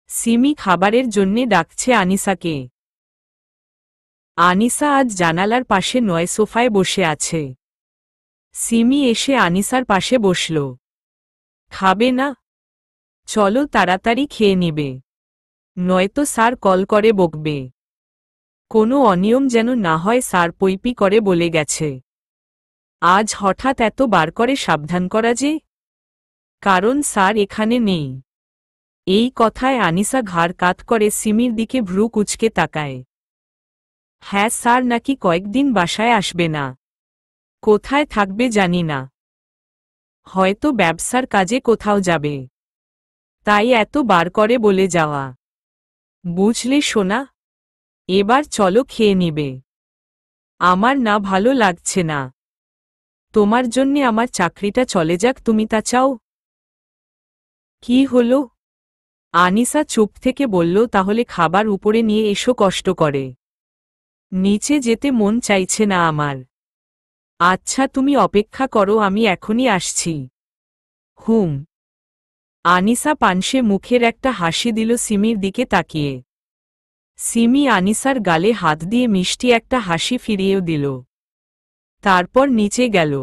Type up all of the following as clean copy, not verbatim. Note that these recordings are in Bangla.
সিমি খাবারের জন্যে ডাকছে আনিসাকে। আনিসা আজ জানালার পাশে নয় সোফায় বসে আছে। সিমি এসে আনিসার পাশে বসল। খাবে না? চলো তাড়াতাড়ি খেয়ে নিবে, নয়তো স্যার কল করে বকবে। কোনো অনিয়ম যেন না হয়, স্যার পৈপি করে বলে গেছে। আজ হঠাৎ এত বার করে সাবধান করা যে? কারণ স্যার এখানে নেই। এই কথায় আনিসা ঘাড় কাত করে সিমির দিকে ভ্রু কুঁচকে তাকায়। হ্যাঁ, স্যার নাকি কয়েকদিন বাসায় আসবে না। কোথায় থাকবে জানি না, হয়তো ব্যবসার কাজে কোথাও যাবে, তাই এত বার করে বলে যাওয়া। বুঝলে সোনা, এবার চলো খেয়ে নিবে। আমার না ভালো লাগছে না। তোমার জন্যে আমার চাকরিটা চলে যাক, তুমি তা চাও? কি হলো? আনিসা চুপ থেকে বলল, তাহলে খাবার উপরে নিয়ে এসো, কষ্ট করে। নিচে যেতে মন চাইছে না আমার। আচ্ছা তুমি অপেক্ষা করো, আমি এখনই আসছি। হুম। আনিসা পানসে মুখের একটা হাসি দিল সিমির দিকে তাকিয়ে। সিমি আনিসার গালে হাত দিয়ে মিষ্টি একটা হাসি ফিরিয়েও দিল। তারপর নিচে গেল।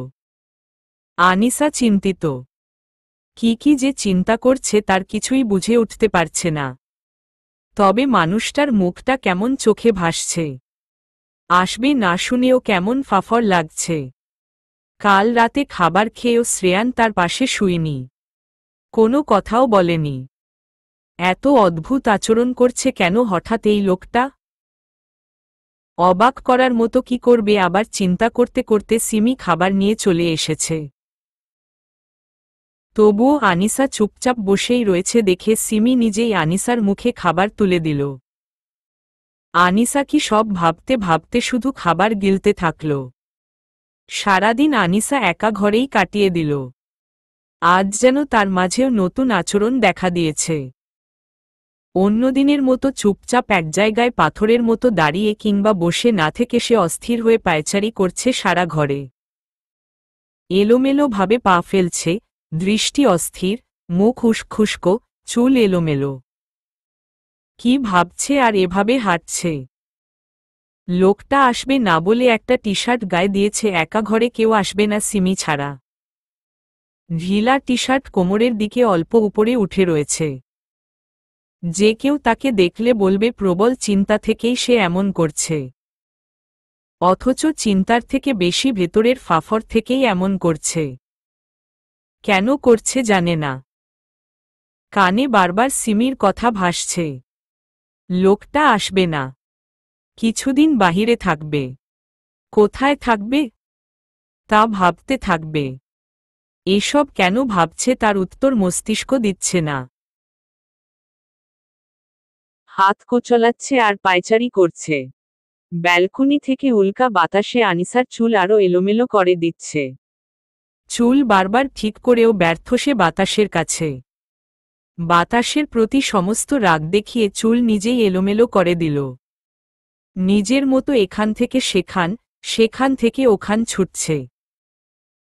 আনিসা চিন্তিত। কি যে চিন্তা করছে তার কিছুই বুঝে উঠতে পারছে না। তবে মানুষটার মুখটা কেমন চোখে ভাসছে। আসবে না শুনেও কেমন ফাফর লাগছে। কাল রাতে খাবার খেয়েও শ্রেয়ান তার পাশে শুয়নি, কোনো কথাও বলেনি। এত অদ্ভুত আচরণ করছে কেন হঠাৎ এই লোকটা? অবাক করার মতো কি করবে? আবার চিন্তা করতে করতে সিমি খাবার নিয়ে চলে এসেছে। তবুও আনিসা চুপচাপ বসেই রয়েছে দেখে সিমি নিজেই আনিসার মুখে খাবার তুলে দিল। আনিসা কি সব ভাবতে ভাবতে শুধু খাবার গিলতে থাকল। সারাদিন আনিসা একা ঘরেই কাটিয়ে দিল। আজ যেন তার মাঝেও নতুন আচরণ দেখা দিয়েছে। অন্যদিনের মতো চুপচাপ এক জায়গায় পাথরের মতো দাঁড়িয়ে কিংবা বসে না থেকে সে অস্থির হয়ে পায়চারি করছে সারা ঘরে। এলোমেলো ভাবে পা ফেলছে, দৃষ্টি অস্থির, মুখ উস্খুস্কো, চুল এলোমেলো। কি ভাবছে আর এভাবে হাঁটছে? লোকটা আসবে না বলে একটা টি শার্ট গায়ে দিয়েছে, একা ঘরে কেউ আসবে না সিমি ছাড়া। ঢিলা টি শার্ট কোমরের দিকে অল্প উপরে উঠে রয়েছে। যে কেউ তাকে দেখলে বলবে প্রবল চিন্তা থেকেই সে এমন করছে। অথচ চিন্তার থেকে বেশি ভেতরের ফাফর থেকেই এমন করছে। কেন করছে জানে না। কানে বারবার সিমির কথা ভাসছে। লোকটা আসবে না, কিছুদিন বাহিরে থাকবে। কোথায় থাকবে তা ভাবতে থাকবে। এসব কেন ভাবছে তার উত্তর মস্তিষ্ক দিচ্ছে না। হাত কোচলাচ্ছে আর পায়চারি করছে। ব্যালকনি থেকে উল্কা বাতাসে আনিসার চুল আরো এলোমেলো করে দিচ্ছে। চুল বারবার ঠিক করেও ব্যর্থ সে বাতাসের কাছে। বাতাসের প্রতি সমস্ত রাগ দেখিয়ে চুল নিজেই এলোমেলো করে দিল। নিজের মতো এখান থেকে সেখান, সেখান থেকে ওখান ছুটছে।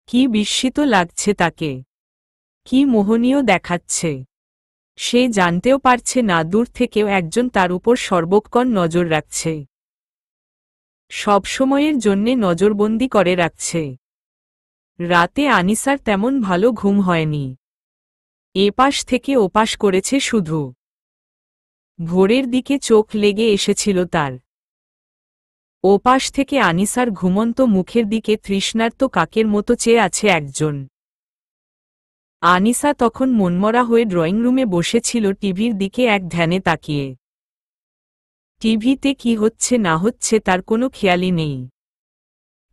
কি বিস্মিত লাগছে তাকে, কি মোহনীয় দেখাচ্ছে। সে জানতেও পারছে না দূর থেকেও একজন তার উপর সর্বক্ষণ নজর রাখছে, সবসময়ের জন্যে নজরবন্দি করে রাখছে। রাতে আনিসার তেমন ভালো ঘুম হয়নি। এপাশ থেকে ওপাশ করেছে শুধু। ভোরের দিকে চোখ লেগে এসেছিল তার। ওপাশ থেকে আনিসার ঘুমন্ত মুখের দিকে তৃষ্ণার্ত কাকের মতো চেয়ে আছে একজন। আনিসা তখন মনমরা হয়ে ড্রয়িং রুমে বসেছিল, টিভির দিকে এক ধ্যানে তাকিয়ে। টিভিতে কি হচ্ছে না হচ্ছে তার কোনো খেয়ালই নেই।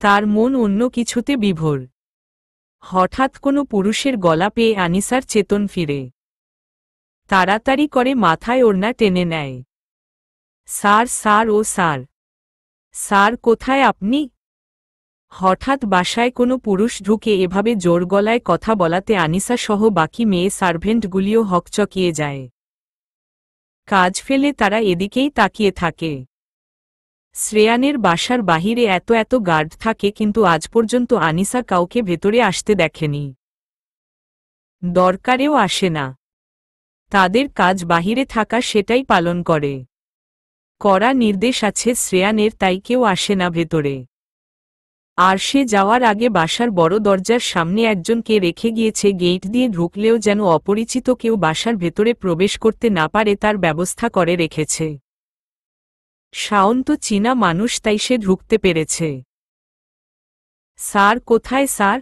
তার মন অন্য কিছুতে বিভোর। হঠাৎ কোনো পুরুষের গলা পেয়ে আনিসার চেতন ফিরে। তাড়াতাড়ি করে মাথায় ওড়না টেনে নেয়। স্যার, স্যার, ও স্যার। স্যার, কোথায় আপনি? হঠাৎ বাসায় কোনো পুরুষ ঢুকে এভাবে জোর গলায় কথা বলাতে আনিসা সহ বাকি মেয়ে সার্ভেন্টগুলিও হকচকিয়ে যায়। কাজ ফেলে তারা এদিকেই তাকিয়ে থাকে। শ্রেয়ানের বাসার বাহিরে এত এত গার্ড থাকে, কিন্তু আজ পর্যন্ত আনিসা কাউকে ভেতরে আসতে দেখেনি। দরকারেও আসে না। তাদের কাজ বাহিরে থাকা সেটাই পালন করে। কড়া নির্দেশ আছে শ্রেয়ানের, তাই কেউ আসে না ভেতরে। আর সে যাওয়ার আগে বাসার বড় দরজার সামনে একজনকে রেখে গিয়েছে, গেট দিয়ে ঢুকলেও যেন অপরিচিত কেউ বাসার ভেতরে প্রবেশ করতে না পারে তার ব্যবস্থা করে রেখেছে। শাওন তো চীনা মানুষ, তাই সে ঢুকতে পেরেছে। স্যার কোথায় স্যার?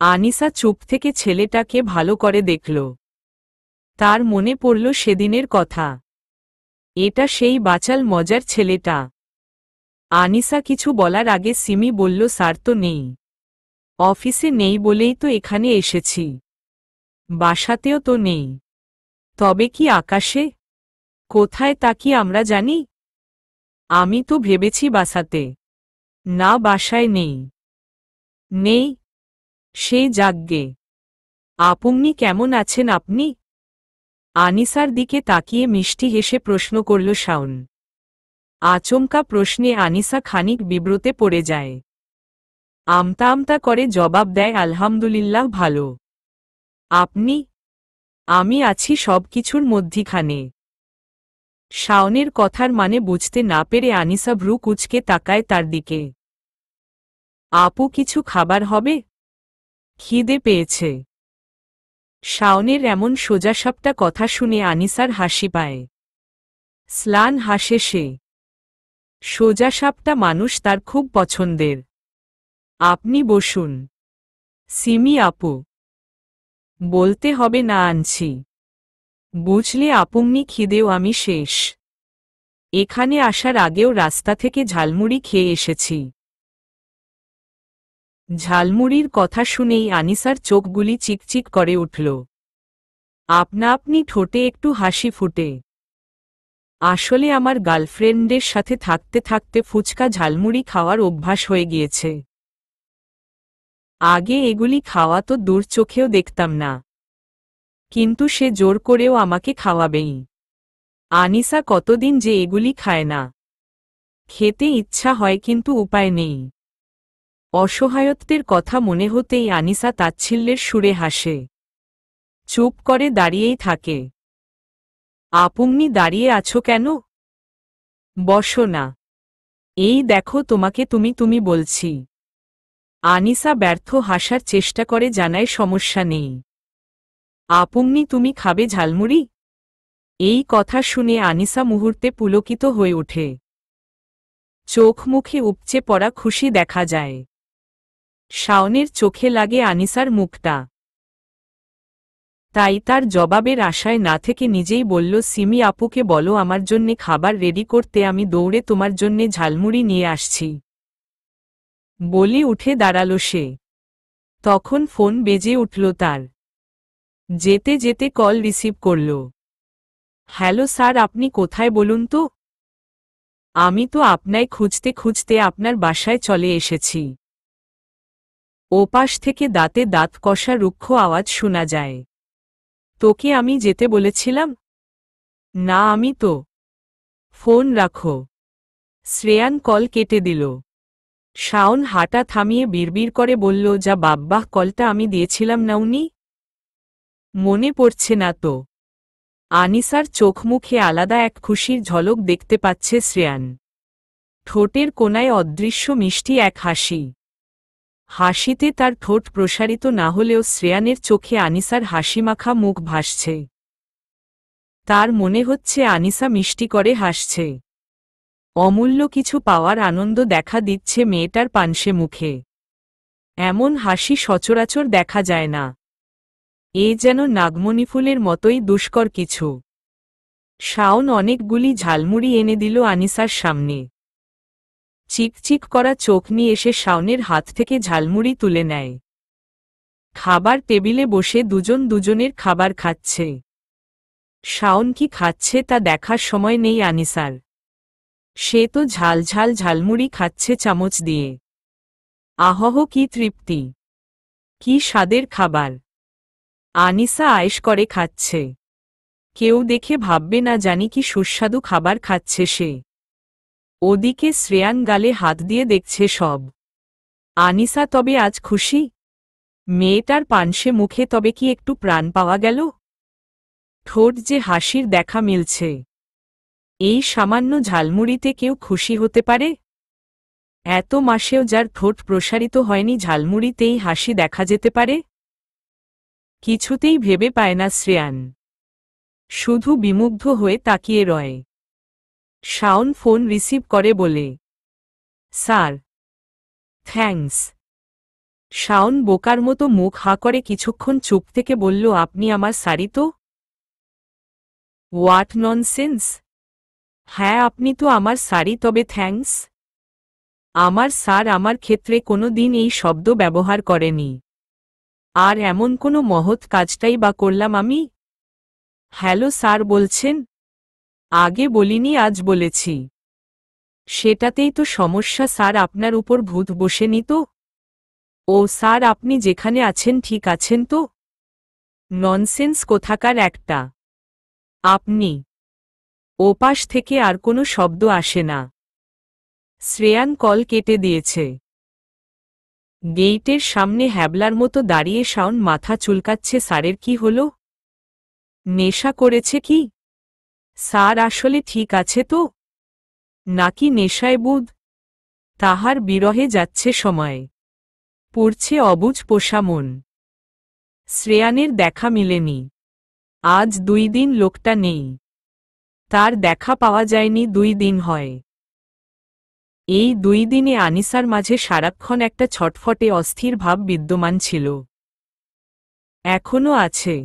আনিসা চুপ থেকে ছেলেটাকে ভালো করে দেখল। তার মনে পড়ল সেদিনের কথা। এটা সেই বাচাল মজার ছেলেটা। আনিসা কিছু বলার আগে সিমি বলল, স্যার তো নেই। অফিসে নেই বলেই তো এখানে এসেছি। বাসাতেও তো নেই। তবে কি আকাশে? কোথায় তা কি আমরা জানি? আমি তো ভেবেছি বাসাতে। না, বাসায় নেই। নেই? সেই যাগ্গে। আপনি কেমন আছেন আপনি? আনিসার দিকে তাকিয়ে মিষ্টি হেসে প্রশ্ন করল শাওন। আচমকা প্রশ্নে আনিসা খানিক বিব্রতে পড়ে যায়। আমতা আমতা করে জবাব দেয়, আলহামদুলিল্লাহ ভালো। আপনি? আমি আছি সব কিছুর মধ্যিখানে। শাওনের কথার মানে বুঝতে না পেরে আনিসা ভ্রু কুঁচকে তাকায় তার দিকে। আপু কিছু খাবার হবে? খিদে পেয়েছে। শাওনের এমন সোজাসাপটা কথা শুনে আনিসার হাসি পায়। স্লান হাসে সে। সোজাসাপটা মানুষ তার খুব পছন্দের। আপনি বসুন। সিমি আপু। বলতে হবে না, আনছি। বুঝলে আপুমনি, খিদেও আমি শেষ। এখানে আসার আগেও রাস্তা থেকে ঝালমুড়ি খেয়ে এসেছি। ঝালমুড়ির কথা শুনেই আনিসার চোখগুলি চিকচিক করে উঠল। আপনা আপনি ঠোঁটে একটু হাসি ফুটে। আসলে আমার গার্লফ্রেন্ডের সাথে থাকতে থাকতে ফুচকা ঝালমুড়ি খাওয়ার অভ্যাস হয়ে গিয়েছে। আগে এগুলি খাওয়া তো দূর চোখেও দেখতাম না, কিন্তু সে জোর করেও আমাকে খাওয়াবেই। আনিসা কতদিন যে এগুলি খায় না। খেতে ইচ্ছা হয় কিন্তু উপায় নেই। অসহায়ত্বের কথা মনে হতেই আনিসা তাচ্ছিল্যের সুরে হাসে। চুপ করে দাঁড়িয়েই থাকে। আপনি দাঁড়িয়ে আছো কেন? বসো না। এই দেখো, তোমাকে তুমি তুমি বলছি। আনিসা ব্যর্থ হাসার চেষ্টা করে জানায়, সমস্যা নেই। আপনি তুমি খাবে ঝালমুড়ি? এই কথা শুনে আনিসা মুহূর্তে পুলকিত হয়ে ওঠে। চোখ মুখে উপচে পড়া খুশি দেখা যায়। শাওনের চোখে লাগে আনিসার মুখটা। তাই তার জবাবের আশায় না থেকে নিজেই বলল, সিমি আপুকে বলো আমার জন্যে খাবার রেডি করতে, আমি দৌড়ে তোমার জন্যে ঝালমুড়ি নিয়ে আসছি। বলে উঠে দাঁড়াল সে। তখন ফোন বেজে উঠল তার। যেতে যেতে কল রিসিভ করল। হ্যালো স্যার, আপনি কোথায় বলুন তো? আমি তো আপনায় খুঁজতে খুঁজতে আপনার বাসায় চলে এসেছি। ওপাশ থেকে দাঁতে দাঁত কষা রুক্ষ আওয়াজ শোনা যায়। তোকে আমি যেতে বলেছিলাম? না, আমি তো। ফোন রাখো। শ্রেয়ান কল কেটে দিল। শাওন হাঁটা থামিয়ে বিড়বিড় করে বলল, যা বাব্বাহ, কলটা আমি দিয়েছিলাম না উনি? মনে পড়ছে না তো। আনিসার চোখ মুখে আলাদা এক খুশির ঝলক দেখতে পাচ্ছে শ্রেয়ান। ঠোঁটের কোনায় অদৃশ্য মিষ্টি এক হাসি। হাসিতে তার ঠোঁট প্রসারিত না হলেও শ্রেয়ানের চোখে আনিসার হাসিমাখা মুখ ভাসছে। তার মনে হচ্ছে আনিসা মিষ্টি করে হাসছে। অমূল্য কিছু পাওয়ার আনন্দ দেখা দিচ্ছে মেয়েটার পানসে মুখে। এমন হাসি সচরাচর দেখা যায় না। এ যেন নাগমণিফুলের মতোই দুষ্কর কিছু। শাওন অনেকগুলি ঝালমুড়ি এনে দিল আনিসার সামনে। চিকচিক করা চোখ নিয়ে এসে শাওনের হাত থেকে ঝালমুড়ি তুলে নেয়। খাবার টেবিলে বসে দুজন দুজনের খাবার খাচ্ছে। শাওন কি খাচ্ছে তা দেখার সময় নেই আনিসার। সে তো ঝাল ঝাল ঝালমুড়ি খাচ্ছে চামচ দিয়ে। আহহ, কি তৃপ্তি! কি স্বাদের খাবার! আনিসা আয়েশ করে খাচ্ছে। কেউ দেখে ভাববে না জানি কি সুস্বাদু খাবার খাচ্ছে সে। ওদিকে শ্রেয়ান গালে হাত দিয়ে দেখছে সব। আনিসা তবে আজ খুশি? মেয়েটার পানসে মুখে তবে কি একটু প্রাণ পাওয়া গেল? ঠোঁট যে হাসির দেখা মিলছে। এই সামান্য ঝালমুড়িতে কেউ খুশি হতে পারে? এত মাসেও যার ঠোঁট প্রসারিত হয়নি ঝালমুড়িতেই হাসি দেখা যেতে পারে? কিছুতেই ভেবে পায় না শ্রেয়ান। শুধু বিমুগ্ধ হয়ে তাকিয়ে রয়। শাওন ফোন রিসিভ করে বলে, স্যার। থ্যাঙ্কস। শাওন বোকার মতো মুখ হাঁ করে কিছুক্ষণ চুপ থেকে বলল, আপনি আমার সারি তো? What nonsense! হ্যাঁ আপনি তো আমার সারি, তবে থ্যাঙ্কস? আমার স্যার আমার ক্ষেত্রে কোনো দিন এই শব্দ ব্যবহার করেনি। আর এমন কোনো মহৎ কাজটাই বা করলাম আমি? হ্যালো স্যার বলছেন? আগে বলিনি, আজ বলেছি। সেটাতেই তো সমস্যা স্যার, আপনার উপর ভূত বসেনি তো? ও স্যার, আপনি যেখানে আছেন ঠিক আছেন তো? ননসেন্স কোথাকার একটা। আপনি। ওপাশ থেকে আর কোনো শব্দ আসে না। শ্রেয়ান কল কেটে দিয়েছে। গেইটের সামনে হ্যাবলার মতো দাঁড়িয়ে শাওন মাথা চুলকাচ্ছে। স্যারের কি হলো? নেশা করেছে কি? স্যার আসলে ঠিক আছে তো? নাকি নেশায় বুধ? তাহার বিরহে যাচ্ছে সময়। পড়ছে অবুঝ পোষা মন। শ্রেয়ানের দেখা মিলেনি। আজ 2 দিন লোকটা নেই। তার দেখা পাওয়া যায়নি 2 দিন হয়। এই 2 দিনে আনিসার মাঝে সারাক্ষণ একটা ছটফটে অস্থির ভাব বিদ্যমান ছিল। এখনও আছে।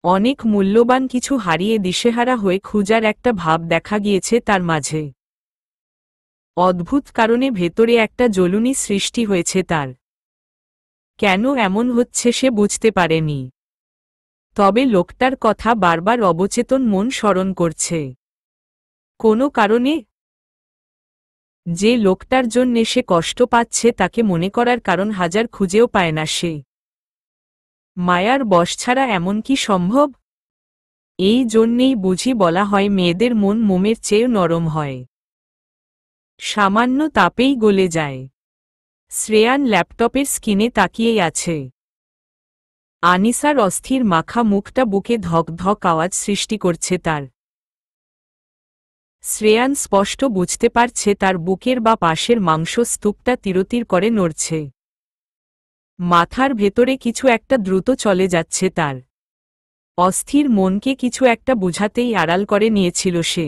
অনেক মূল্যবান কিছু হারিয়ে দিশেহারা হয়ে খুঁজার একটা ভাব দেখা গিয়েছে তার মাঝে। অদ্ভুত কারণে ভেতরে একটা জ্বলুনি সৃষ্টি হয়েছে তার। কেন এমন হচ্ছে সে বুঝতে পারেনি। তবে লোকটার কথা বারবার অবচেতন মন স্মরণ করছে। কোনো কারণে? যে লোকটার জন্যে সে কষ্ট পাচ্ছে তাকে মনে করার কারণ হাজার খুঁজেও পায় না সে। মায়ার বশ ছাড়া এমন কি সম্ভব? এই জন্যেই বুঝি বলা হয় মেয়েদের মন মোমের চেয়েও নরম হয়। সামান্য তাপেই গলে যায়। শ্রেয়ান ল্যাপটপের স্ক্রিনে তাকিয়েই আছে। আনিসার অস্থির মাখা মুখটা বুকে ধক ধক আওয়াজ সৃষ্টি করছে তার। শ্রেয়ান স্পষ্ট বুঝতে পারছে তার বুকের বা পাশের মাংসস্তূপটা তিরতির করে নড়ছে। মাথার ভেতরে কিছু একটা দ্রুত চলে যাচ্ছে তার। অস্থির মনকে কিছু একটা বুঝাতেই আড়াল করে নিয়েছিল সে।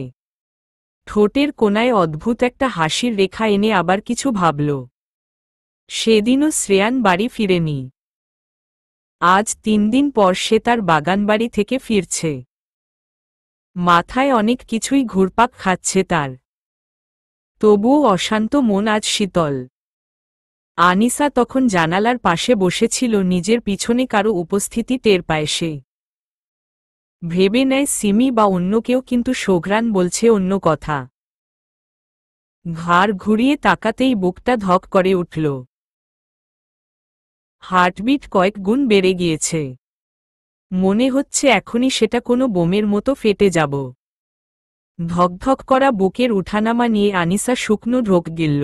ঠোঁটের কোণায় অদ্ভুত একটা হাসির রেখা এনে আবার কিছু ভাবল। সেদিনও শ্রেয়ান বাড়ি ফিরেনি। আজ 3 দিন পর সে তার বাগানবাড়ি থেকে ফিরছে। মাথায় অনেক কিছুই ঘুরপাক খাচ্ছে তার। তবুও অশান্ত মন আজ শীতল। আনিসা তখন জানালার পাশে বসেছিল, নিজের পিছনে কারো উপস্থিতি টের পায় সে। ভেবে নেয় সিমি বা অন্য কেউ, কিন্তু সোঘ্রাণ বলছে অন্য কথা। ঘাড় ঘুরিয়ে তাকাতেই বুকটা ধক করে উঠল। হার্টবিট কয়েক গুণ বেড়ে গিয়েছে। মনে হচ্ছে এখনই সেটা কোনো বোমের মতো ফেটে যাব। ধকধক করা বুকের উঠানামা নিয়ে আনিসা শুকনো ঢোক গিলল।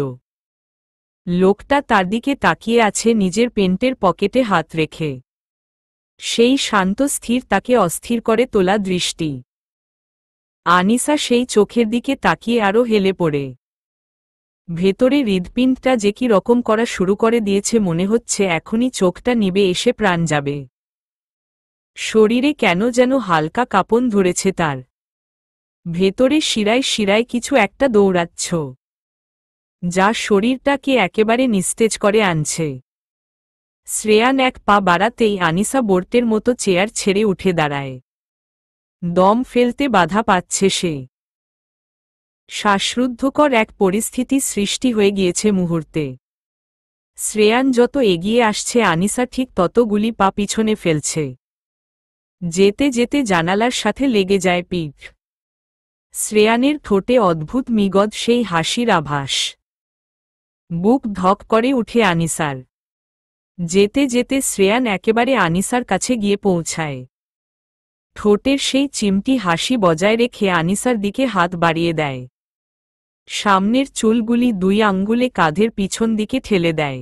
লোকটা তার দিকে তাকিয়ে আছে নিজের পেন্টের পকেটে হাত রেখে। সেই শান্ত স্থির তাকে অস্থির করে তোলা দৃষ্টি। আনিসা সেই চোখের দিকে তাকিয়ে আরও হেলে পড়ে। ভেতরে হৃদপিণ্ডটা যে কি রকম করা শুরু করে দিয়েছে, মনে হচ্ছে এখনই চোখটা নিবে এসে প্রাণ যাবে। শরীরে কেন যেন হালকা কাঁপন ধরেছে তার। ভেতরে শিরায় শিরায় কিছু একটা দৌড়াচ্ছ, যা শরীরটাকে একেবারে নিস্তেজ করে আনছে। শ্রেয়ান এক পা বাড়াতেই আনিসা বোর্টের মতো চেয়ার ছেড়ে উঠে দাঁড়ায়। দম ফেলতে বাধা পাচ্ছে সে। শ্বাসরুদ্ধকর এক পরিস্থিতি সৃষ্টি হয়ে গিয়েছে মুহূর্তে। শ্রেয়ান যত এগিয়ে আসছে আনিসা ঠিক ততগুলি পা পিছনে ফেলছে। যেতে যেতে জানালার সাথে লেগে যায় পিঠ। শ্রেয়ানের ঠোঁটে অদ্ভুত মিগদ সেই হাসির আভাস। বুক ধক করে উঠে আনিসার। যেতে যেতে শ্রেয়ান একেবারে আনিসার কাছে গিয়ে পৌঁছায়। ঠোঁটের সেই চিমটি হাসি বজায় রেখে আনিসার দিকে হাত বাড়িয়ে দেয়। সামনের চুলগুলি 2 আঙ্গুলে কাঁধের পিছন দিকে ঠেলে দেয়।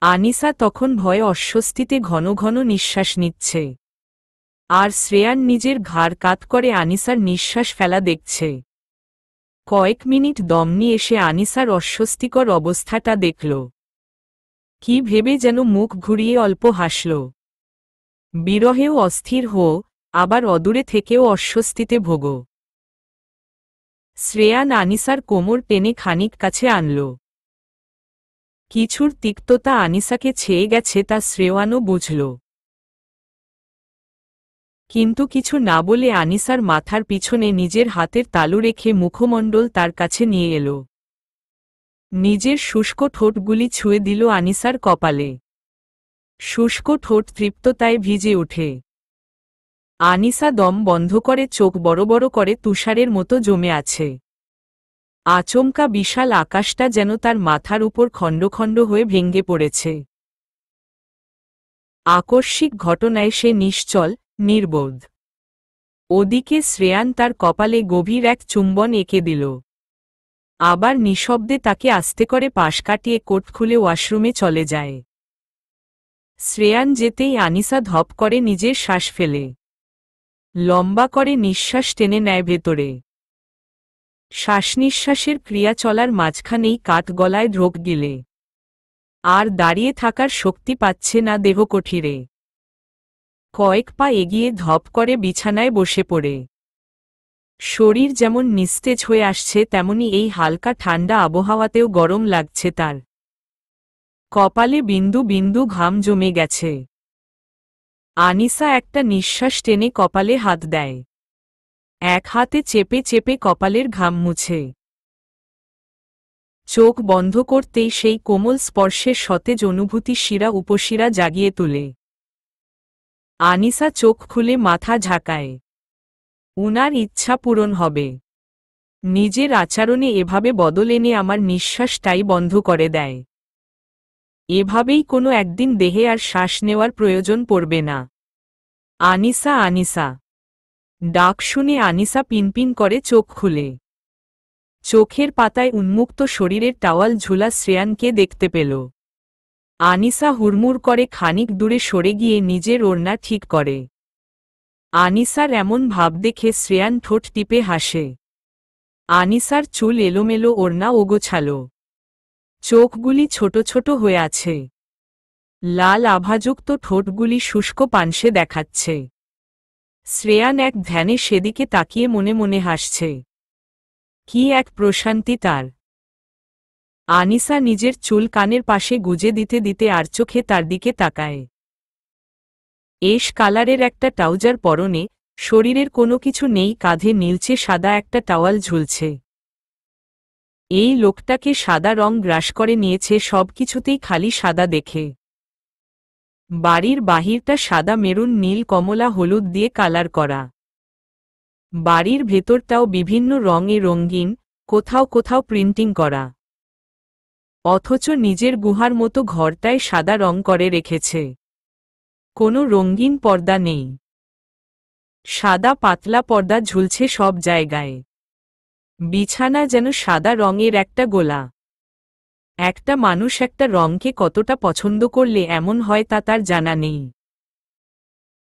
আনিসা তখন ভয়ে অস্বস্তিতে ঘন ঘন নিঃশ্বাস নিচ্ছে। আর শ্রেয়ান নিজের ঘাড় কাত করে আনিসার নিঃশ্বাস ফেলা দেখছে। কয়েক মিনিট দম নিয়ে এসে আনিসার অস্বস্তিকর অবস্থাটা দেখল। কি ভেবে যেন মুখ ঘুরিয়ে অল্প হাসল। বিরহেও অস্থির হো, আবার অদূরে থেকেও অস্বস্তিতে ভোগো। শ্রেয়ান আনিসার কোমর টেনে খানিক কাছে আনল। কিছুর তিক্ততা আনিসাকে ছেয়ে গেছে তা শ্রেয়ানও বুঝল। কিন্তু কিছু না বলে আনিসার মাথার পিছনে নিজের হাতের তালু রেখে মুখমণ্ডল তার কাছে নিয়ে এল। নিজের শুষ্ক ঠোঁটগুলি ছুঁয়ে দিল আনিসার কপালে। শুষ্ক ঠোঁট তৃপ্ততায় ভিজে ওঠে। আনিসা দম বন্ধ করে চোখ বড় বড় করে তুষারের মতো জমে আছে। আচমকা বিশাল আকাশটা যেন তার মাথার উপর খণ্ড খণ্ড হয়ে ভেঙে পড়েছে। আকস্মিক ঘটনায় সে নিশ্চল, নির্বোধ। ওদিকে শ্রেয়ান তার কপালে গভীর এক চুম্বন এঁকে দিল। আবার নিঃশব্দে তাকে আস্তে করে পাশ কাটিয়ে কোট খুলে ওয়াশরুমে চলে যায়। শ্রেয়ান যেতেই আনিসা ধপ করে নিজের শ্বাস ফেলে। লম্বা করে নিঃশ্বাস টেনে নেয় ভেতরে। শ্বাসনিঃশ্বাসের ক্রিয়া চলার মাঝখানেই কাঠ গলায় ঢোক গিলে। আর দাঁড়িয়ে থাকার শক্তি পাচ্ছে না দেহকঠিরে। কয়েক পা এগিয়ে ধপ করে বিছানায় বসে পড়ে। শরীর যেমন নিস্তেজ হয়ে আসছে তেমনি এই হালকা ঠান্ডা আবহাওয়াতেও গরম লাগছে তার। কপালে বিন্দু বিন্দু ঘাম জমে গেছে। আনিসা একটা নিঃশ্বাস টেনে কপালে হাত দেয়। এক হাতে চেপে চেপে কপালের ঘাম মুছে। চোখ বন্ধ করতেই সেই কোমল স্পর্শের সতেজ অনুভূতি শিরা উপশিরা জাগিয়ে তোলে। আনিসা চোখ খুলে মাথা ঝাঁকায়। উনার ইচ্ছা পূরণ হবে। নিজের আচরণে এভাবে বদল এনে আমার নিঃশ্বাসটাই বন্ধ করে দেয়। এভাবেই কোনো একদিন দেহে আর শ্বাস নেওয়ার প্রয়োজন পড়বে না। আনিসা, আনিসা ডাক শুনে আনিসা পিনপিন করে চোখ খুলে। চোখের পাতায় উন্মুক্ত শরীরের টাওয়াল ঝুলা শ্রেয়ানকে দেখতে পেল। আনিসা হুড়মুড় করে খানিক দূরে সরে গিয়ে নিজের ওড়না ঠিক করে। আনিসার এমন ভাব দেখে শ্রেয়ান ঠোঁট টিপে হাসে। আনিসার চুল এলোমেলো, ওড়না ওগোছালো। চোখগুলি ছোট ছোট হয়ে আছে। লাল আভাযুক্ত ঠোঁটগুলি শুষ্ক পানসে দেখাচ্ছে। শ্রেয়ান এক ধ্যানে সেদিকে তাকিয়ে মনে মনে হাসছে। কি এক প্রশান্তি তার। আনিসা নিজের চুল কানের পাশে গুজে দিতে দিতে আর চোখে তার দিকে তাকায়। এশ কালারের একটা ট্রাউজার পরনে, শরীরের কোনো কিছু নেই, কাঁধে নীলচে সাদা একটা টাওয়াল ঝুলছে। এই লোকটাকে সাদা রং গ্রাস করে নিয়েছে সবকিছুতেই খালি সাদা দেখে। বাড়ির বাহিরটা সাদা, মেরুন, নীল, কমলা, হলুদ দিয়ে কালার করা। বাড়ির ভেতরটাও বিভিন্ন রঙে রঙিন, কোথাও কোথাও প্রিন্টিং করা। অথচ নিজের গুহার মতো ঘরটায় সাদা রং করে রেখেছে। কোনো রঙিন পর্দা নেই। সাদা পাতলা পর্দা ঝুলছে সব জায়গায়। বিছানা যেন সাদা রঙের একটা গোলা। একটা মানুষ একটা রঙকে কতটা পছন্দ করলে এমন হয় তা তার জানা নেই।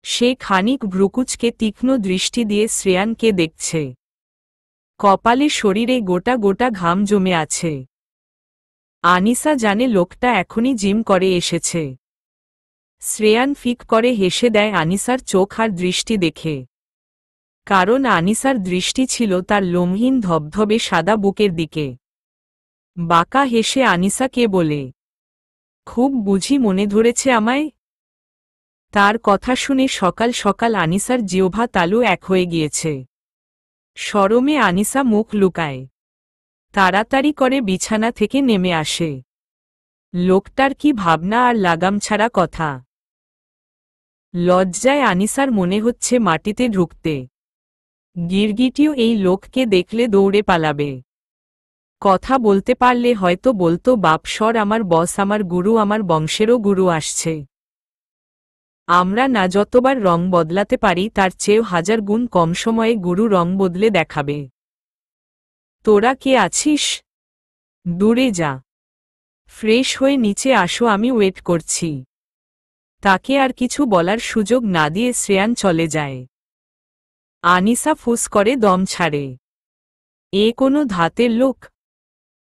সে খানিক ভ্রুকুচকে তীক্ষ্ণ দৃষ্টি দিয়ে শ্রেয়ানকে দেখছে। কপালে শরীরে গোটা গোটা ঘাম জমে আছে। আনিসা জানে লোকটা এখনই জিম করে এসেছে। শ্রেয়ান ফিক করে হেসে দেয় আনিসার চোখ আর দৃষ্টি দেখে। কারণ আনিসার দৃষ্টি ছিল তার লোমহীন ধবধবে সাদা বুকের দিকে। বাঁকা হেসে আনিসাকে বলে, খুব বুঝি মনে ধরেছে আমায়? তার কথা শুনে সকাল সকাল আনিসার জিহ্বা তালু এক হয়ে গিয়েছে। শরমে আনিসা মুখ লুকায়। তাড়াতাড়ি করে বিছানা থেকে নেমে আসে। লোকটার কি ভাবনা আর লাগাম ছাড়া কথা। লজ্জায় আনিসার মনে হচ্ছে মাটিতে ঢুকতে। গিরগিটিও এই লোককে দেখলে দৌড়ে পালাবে। কথা বলতে পারলে হয়তো বলতো, বাপ সর, আমার বস, আমার গুরু, আমার বংশেরও গুরু আসছে। আমরা না যতবার রং বদলাতে পারি তার চেয়েও 1000 গুণ কম সময়ে গুরু রং বদলে দেখাবে। তোরা কে আছিস? দূরে যা। ফ্রেশ হয়ে নিচে আসো, আমি ওয়েট করছি। তাকে আর কিছু বলার সুযোগ না দিয়ে শ্রেয়ান চলে যায়। আনিসা ফুস করে দম ছাড়ে। এ কোনো ধাতের লোক?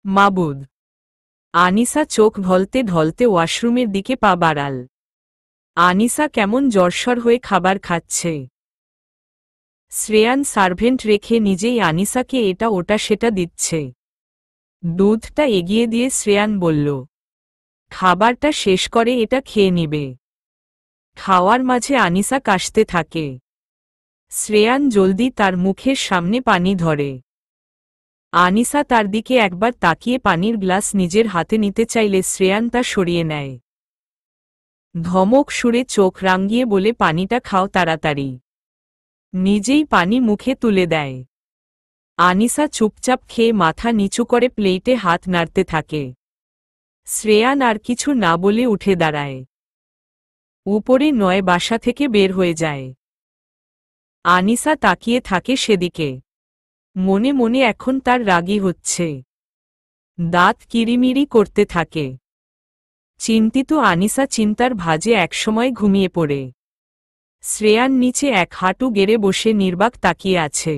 মাবুদ! আনিসা চোখ ঢলতে ঢলতে ওয়াশরুমের দিকে পা বাড়াল। আনিসা কেমন জ্বরসর হয়ে খাবার খাচ্ছে। শ্রেয়ান সার্ভেন্ট রেখে নিজেই আনিসাকে এটা ওটা সেটা দিচ্ছে। দুধটা এগিয়ে দিয়ে শ্রেয়ান বলল, খাবারটা শেষ করে এটা খেয়ে নিবে। খাওয়ার মাঝে আনিসা কাশতে থাকে। শ্রেয়ান জলদি তার মুখের সামনে পানি ধরে। আনিসা তার দিকে একবার তাকিয়ে পানির গ্লাস নিজের হাতে নিতে চাইলে শ্রেয়ান তা সরিয়ে নেয়। ধমক সুরে চোখ রাঙিয়ে বলে, পানিটা খাও তাড়াতাড়ি। নিজেই পানি মুখে তুলে দেয়। আনিসা চুপচাপ খেয়ে মাথা নিচু করে প্লেটে হাত নাড়তে থাকে। শ্রেয়ান আর কিছু না বলে উঠে দাঁড়ায়। উপরে নয় বাসা থেকে বের হয়ে যায়। আনিসা তাকিয়ে থাকে সেদিকে। মনে মনে এখন তার রাগী হচ্ছে। দাঁত কিরিমিরি করতে থাকে। চিন্তিত আনিসা চিন্তার ভাঁজে একসময় ঘুমিয়ে পড়ে। শ্রেয়ান নিচে এক হাঁটু গেড়ে বসে নির্বাক তাকিয়ে আছে।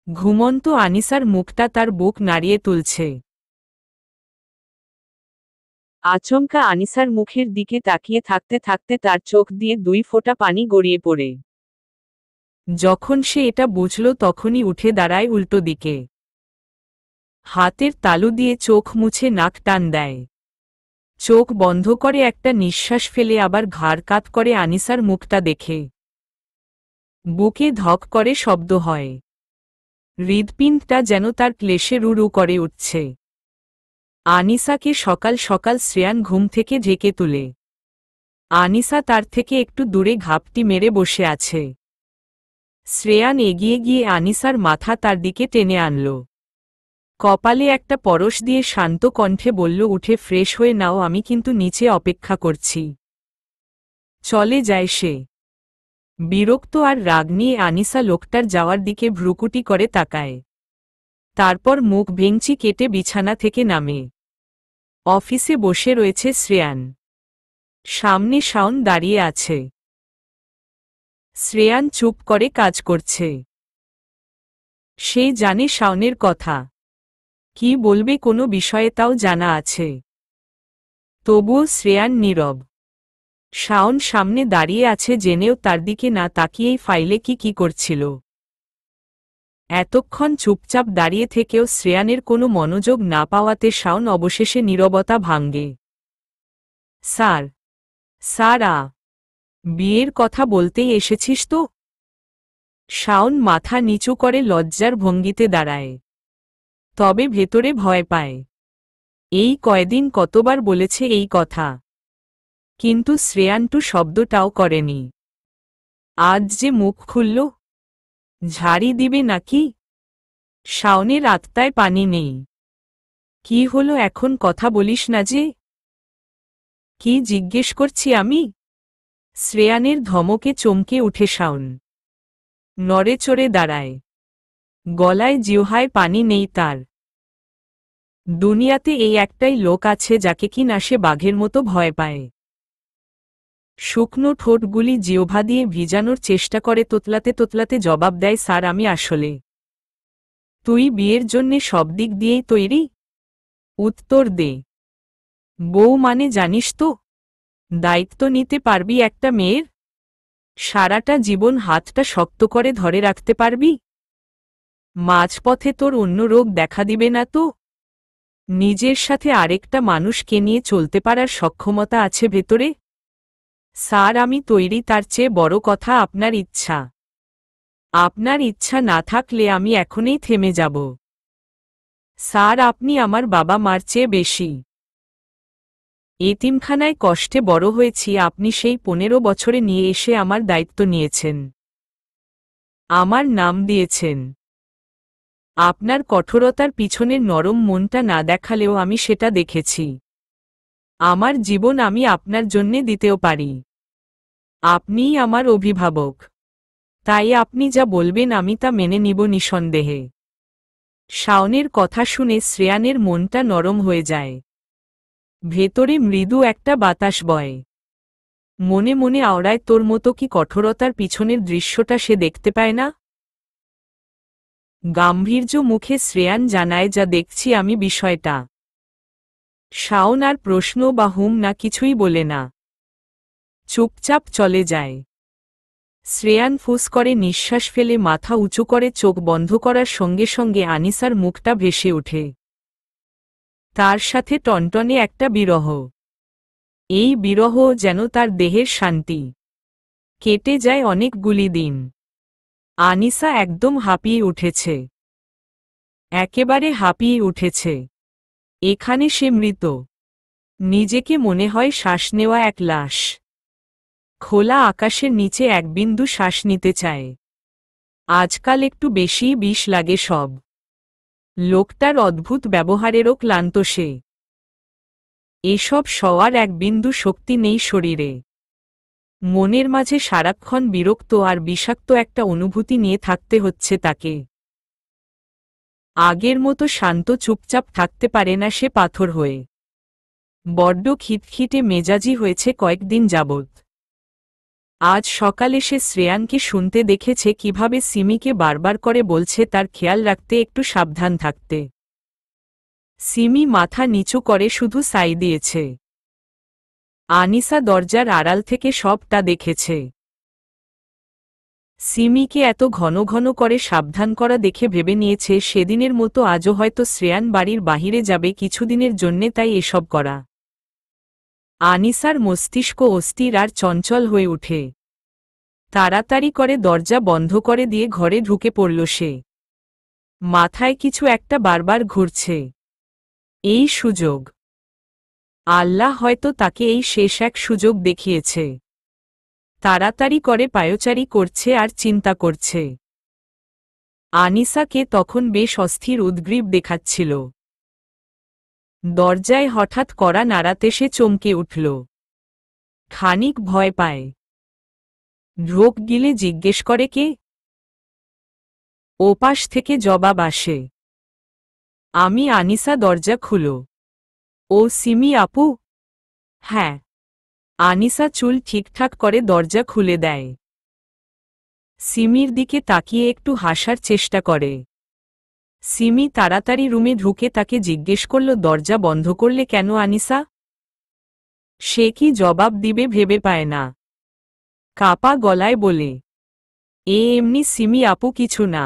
ঘুমন্ত আনিসার মুখটা তার বুক নাড়িয়ে তুলছে। আচমকা আনিসার মুখের দিকে তাকিয়ে থাকতে থাকতে তার চোখ দিয়ে 2 ফোঁটা পানি গড়িয়ে পড়ে। যখন সে এটা বুঝল তখনই উঠে দাঁড়ায় উল্টো দিকে। হাতের তালু দিয়ে চোখ মুছে নাক টান দেয়। চোখ বন্ধ করে একটা নিঃশ্বাস ফেলে আবার ঘাড় কাত করে আনিসার মুখটা দেখে। বুকে ধক করে শব্দ হয়। হৃদপিণ্ডটা যেন তার ক্লেশে রু রু করে উঠছে। আনিসাকে সকাল সকাল শ্রেয়ান ঘুম থেকে ঢেকে তুলে। আনিসা তার থেকে একটু দূরে ঘাপটি মেরে বসে আছে। শ্রেয়ান এগিয়ে গিয়ে আনিসার মাথা তার দিকে টেনে আনল। কপালে একটা পরশ দিয়ে শান্ত কণ্ঠে বলল, উঠে ফ্রেশ হয়ে নাও, আমি কিন্তু নিচে অপেক্ষা করছি। চলে যায় সে। বিরক্ত আর রাগ নিয়ে আনিসা লোকটার যাওয়ার দিকে ভ্রুকুটি করে তাকায়। তারপর মুখ ভেঙচি কেটে বিছানা থেকে নামে। অফিসে বসে রয়েছে শ্রেয়ান। সামনে শাওন দাঁড়িয়ে আছে। শ্রেয়ান চুপ করে কাজ করছে। সে জানে শাওনের কথা। কি বলবে কোনো বিষয়ে তাও জানা আছে। তবুও শ্রেয়ান নীরব। শাওন সামনে দাঁড়িয়ে আছে জেনেও তার দিকে না তাকিয়েই ফাইলে কি করছিল। এতক্ষণ চুপচাপ দাঁড়িয়ে থেকেও শ্রেয়ানের কোনো মনোযোগ না পাওয়াতে শাওন অবশেষে নীরবতা ভাঙে। স্যার, স্যার, বিয়ের কথা বলতেই এসেছিস তো? শাওন মাথা নিচু করে লজ্জার ভঙ্গিতে দাঁড়ায়। তবে ভেতরে ভয় পায়। এই কয়দিন কতবার বলেছে এই কথা। কিন্তু শ্রেয়ান্টু শব্দটাও করেনি। আজ যে মুখ খুলল, ঝাড়ি দিবে নাকি? শাওনের আত্মায় পানি নেই। কি হলো এখন, কথা বলিস না যে? কি জিজ্ঞেস করছি আমি? শ্রেয়ানের ধমকে চমকে উঠে শাওন। নড়ে চড়ে দাঁড়ায়। গলায় জিহ্বায় পানি নেই তার। দুনিয়াতে এই একটাই লোক আছে যাকে কি না সে বাঘের মতো ভয় পায়। শুকনো ঠোঁটগুলি জিহ্বা দিয়ে ভিজানোর চেষ্টা করে তোতলাতে তোতলাতে জবাব দেয়, স্যার আমি আসলে। তুই বিয়ের জন্যে সব দিক দিয়েই তৈরি? উত্তর দে। বউ মানে জানিস তো? দায়িত্ব নিতে পারবি একটা মেয়ের? সারাটা জীবন হাতটা শক্ত করে ধরে রাখতে পারবি? মাঝপথে তোর অন্য রোগ দেখা দিবে না তো? নিজের সাথে আরেকটা মানুষকে নিয়ে চলতে পারার সক্ষমতা আছে ভেতরে? স্যার আমি তৈরি, তার চেয়ে বড় কথা আপনার ইচ্ছা। আপনার ইচ্ছা না থাকলে আমি এখনই থেমে যাব। স্যার আপনি আমার বাবা মার চেয়ে বেশি। এতিমখানায় কষ্টে বড় হয়েছি, আপনি সেই 15 বছরে নিয়ে এসে আমার দায়িত্ব নিয়েছেন। আমার নাম দিয়েছেন। আপনার কঠোরতার পিছনের নরম মনটা না দেখালেও আমি সেটা দেখেছি। আমার জীবন আমি আপনার জন্যে দিতেও পারি। আপনিই আমার অভিভাবক। তাই আপনি যা বলবেন আমি তা মেনে নিব নিঃসন্দেহে। শাওনের কথা শুনে শ্রেয়ানের মনটা নরম হয়ে যায়। ভেতরে মৃদু একটা বাতাস বয়। মনে মনে আওড়ায়, তোর মতো কি কঠোরতার পিছনের দৃশ্যটা সে দেখতে পায় না? গাম্ভীর্য মুখে শ্রেয়ান জানায়, যা দেখছি আমি বিষয়টা। শাওন আর প্রশ্ন বা হুম না কিছুই বলে না, চুপচাপ চলে যায়। শ্রেয়ান ফুস করে নিঃশ্বাস ফেলে মাথা উঁচু করে চোখ বন্ধ করার সঙ্গে সঙ্গে আনিসার মুখটা ভেসে ওঠে, তার সাথে টনটনে একটা বিরহ। এই বিরহ যেন তার দেহের শান্তি। কেটে যায় অনেকগুলি দিন। আনিসা একদম হাঁপিয়ে উঠেছে, একেবারে হাঁপিয়ে উঠেছে। এখানে সে মৃত। নিজেকে মনে হয় শ্বাস নেওয়া এক লাশ। খোলা আকাশের নিচে এক বিন্দু শ্বাস নিতে চায়। আজকাল একটু বেশিই বিষ লাগে সব। লোকটার অদ্ভুত ব্যবহারেরও ক্লান্ত সে। এসব সওয়ার এক বিন্দু শক্তি নেই শরীরে। মনের মাঝে সারাক্ষণ বিরক্ত আর বিষাক্ত একটা অনুভূতি নিয়ে থাকতে হচ্ছে তাকে। আগের মতো শান্ত চুপচাপ থাকতে পারে না সে পাথর হয়ে। বড্ড খিটখিটে মেজাজি হয়েছে কয়েকদিন যাবৎ। আজ সকালে সে শ্রেয়ানকে শুনতে দেখেছে কিভাবে সিমিকে বারবার করে বলছে তার খেয়াল রাখতে, একটু সাবধান থাকতে। সিমি মাথা নিচু করে শুধু সাই দিয়েছে। আনিসা দরজার আড়াল থেকে সবটা দেখেছে। সিমিকে এত ঘন ঘন করে সাবধান করা দেখে ভেবে নিয়েছে সেদিনের মতো আজও হয়তো শ্রেয়ান বাড়ির বাহিরে যাবে কিছুদিনের জন্যে, তাই এসব করা। আনিসার মস্তিষ্ক অস্থির আর চঞ্চল হয়ে ওঠে। তাড়াতাড়ি করে দরজা বন্ধ করে দিয়ে ঘরে ঢুকে পড়ল সে। মাথায় কিছু একটা বারবার ঘুরছে। এই সুযোগ। আল্লাহ হয়তো তাকে এই শেষ এক সুযোগ দেখিয়েছে। তাড়াতাড়ি করে পায়চারি করছে আর চিন্তা করছে। আনিসাকে তখন বেশ অস্থির উদ্গ্রীব দেখাচ্ছিল। দরজায় হঠাৎ কড়া নাড়াতে সে চমকে উঠল। খানিক ভয় পায়। ঢোক গিলে জিজ্ঞেস করে, কে? ওপাশ থেকে জবাব আসে, আমি। আনিসা দরজা খুলো। ও সিমি আপু? হ্যাঁ। আনিসা চুল ঠিকঠাক করে দরজা খুলে দেয়। সিমির দিকে তাকিয়ে একটু হাসার চেষ্টা করে। সিমি তাড়াতাড়ি রুমে ঢুকে তাকে জিজ্ঞেস করল, দরজা বন্ধ করলে কেন আনিসা? সে কি জবাব দিবে ভেবে পায় না। কাপা গলায় বলে, এমনি সিমি আপু, কিছু না।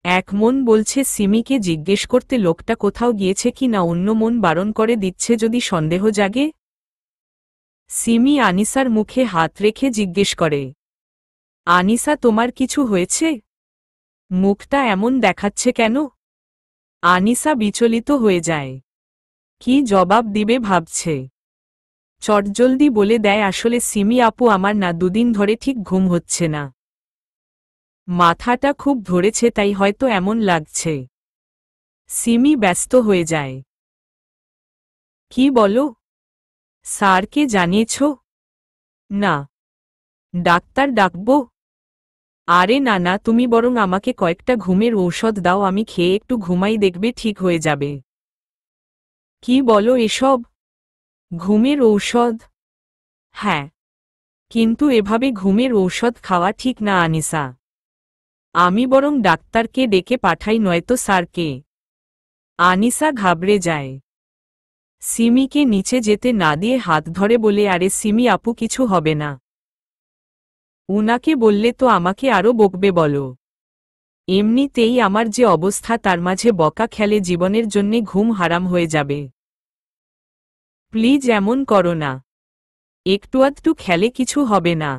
এক মন বলছে সিমিকে জিজ্ঞেস করতে লোকটা কোথাও গিয়েছে কি না, অন্য মন বারণ করে দিচ্ছে যদি সন্দেহ জাগে। সিমি আনিসার মুখে হাত রেখে জিজ্ঞেস করে, আনিসা তোমার কিছু হয়েছে? মুখটা এমন দেখাচ্ছে কেন? আনিসা বিচলিত হয়ে যায়। কি জবাব দিবে ভাবছে। চটজলদি বলে দেয়, আসলে সিমি আপু, আমার না দুদিন ধরে ঠিক ঘুম হচ্ছে না। মাথাটা খুব ধরেছে তাই হয়তো এমন লাগছে। সিমি ব্যস্ত হয়ে যায়। কি বলো? স্যারকে জানিয়েছ? না। ডাক্তার ডাকব? আরে না না, তুমি বরং আমাকে কয়েকটা ঘুমের ঔষধ দাও, আমি খেয়ে একটু ঘুমাই, দেখবে ঠিক হয়ে যাবে। কি বলো এসব? ঘুমের ঔষধ? হ্যাঁ, কিন্তু এভাবে ঘুমের ঔষধ খাওয়া ঠিক না আনিসা। আমি বরং ডাক্তারকে ডেকে পাঠাই, নয়তো স্যারকে। আনিসা ঘাবড়ে যায়। সিমিকে নিচে যেতে না দিয়ে হাত ধরে বলে, আরে সিমি আপু, কিছু হবে না। উনাকে বললে তো আমাকে আরও বকবে বলো। এমনিতেই আমার যে অবস্থা, তার মাঝে বকা খেলে জীবনের জন্যে ঘুম হারাম হয়ে যাবে। প্লিজ এমন করো না। একটু আধটু খেলে কিছু হবে না।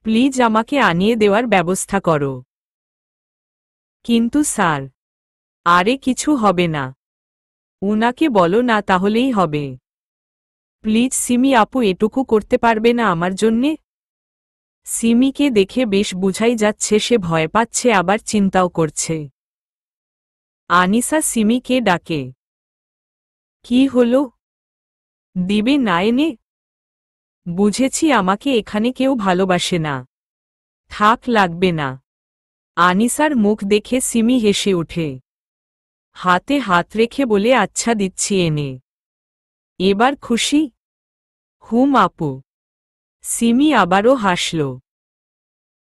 প্লিজ আমাকে আনিয়ে দেওয়ার ব্যবস্থা করো। কিন্তু স্যার। আরে কিছু হবে না। উনাকে বলো না, তাহলেই হবে। প্লিজ সিমি আপু, এটুকু করতে পারবে না আমার জন্যে? সিমিকে দেখে বেশ বুঝাই যাচ্ছে সে ভয় পাচ্ছে আবার চিন্তাও করছে। আনিসা সিমিকে ডাকে। কি হলো? দিবে না এনে? বুঝেছি, আমাকে এখানে কেউ ভালোবাসে না। থাক, লাগবে না। আনিসার মুখ দেখে সিমি হেসে ওঠে। হাতে হাত রেখে বলে, আচ্ছা দিচ্ছি এনে। এবার খুশি? হুম আপু। সিমি আবারও হাসল,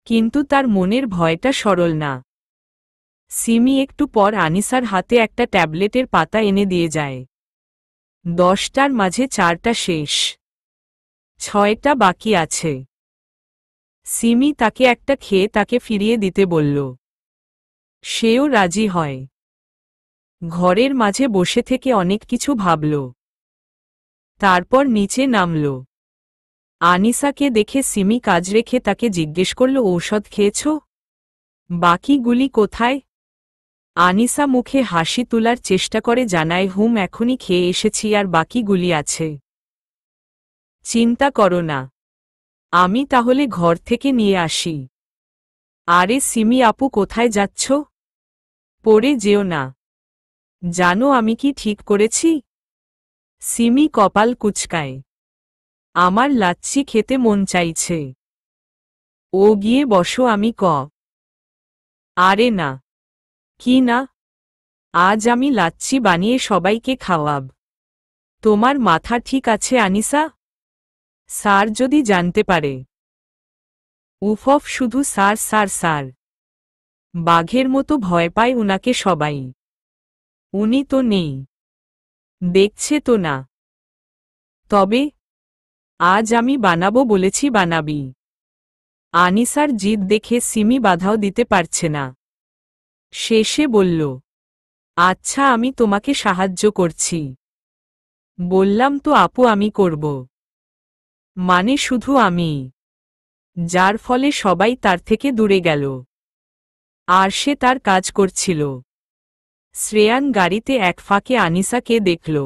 কিন্তু তার মনের ভয়টা সরল না। সিমি একটু পর আনিসার হাতে একটা ট্যাবলেটের পাতা এনে দিয়ে যায়। 10টার মাঝে 4টা শেষ, 6টা বাকি আছে। সিমি তাকে একটা খেয়ে তাকে ফিরিয়ে দিতে বলল। সেও রাজি হয়। ঘরের মাঝে বসে থেকে অনেক কিছু ভাবল। তারপর নিচে নামল। আনিসাকে দেখে সিমি কাজ রেখে তাকে জিজ্ঞেস করল, ঔষধ খেয়েছ? বাকিগুলি কোথায়? আনিসা মুখে হাসি তোলার চেষ্টা করে জানায়, এখনই খেয়ে এসেছি আর বাকিগুলি আছে। চিন্তা করো না, আমি তাহলে ঘর থেকে নিয়ে আসি। আরে সিমি আপু, কোথায় যাচ্ছ? পড়ে যেও না। জানো আমি কি ঠিক করেছি? সিমি কপাল কুঁচকায়। আমার লাচ্ছি খেতে মন চাইছে। ও গিয়ে বসো, আমি আরে না। কি না? আজ আমি লাচ্ছি বানিয়ে সবাইকে খাওয়াব। তোমার মাথা ঠিক আছে আনিসা? স্যার যদি জানতে পারে। উফফ, শুধু স্যার স্যার স্যার। বাঘের মতো ভয় পায় উনাকে সবাই। উনি তো নেই, দেখছে তো না। তবে আজ আমি বানাবো বলেছি, বানাবি। আনিসার জিদ দেখে সিমি বাধাও দিতে পারছে না। শেষে বলল, আচ্ছা আমি তোমাকে সাহায্য করছি। বললাম তো আপু, আমি করব। মানে শুধু আমি। যার ফলে সবাই তার থেকে দূরে গেল। আর সে তার কাজ করছিল। শ্রেয়ান গাড়িতে এক ফাঁকে আনিসাকে দেখল।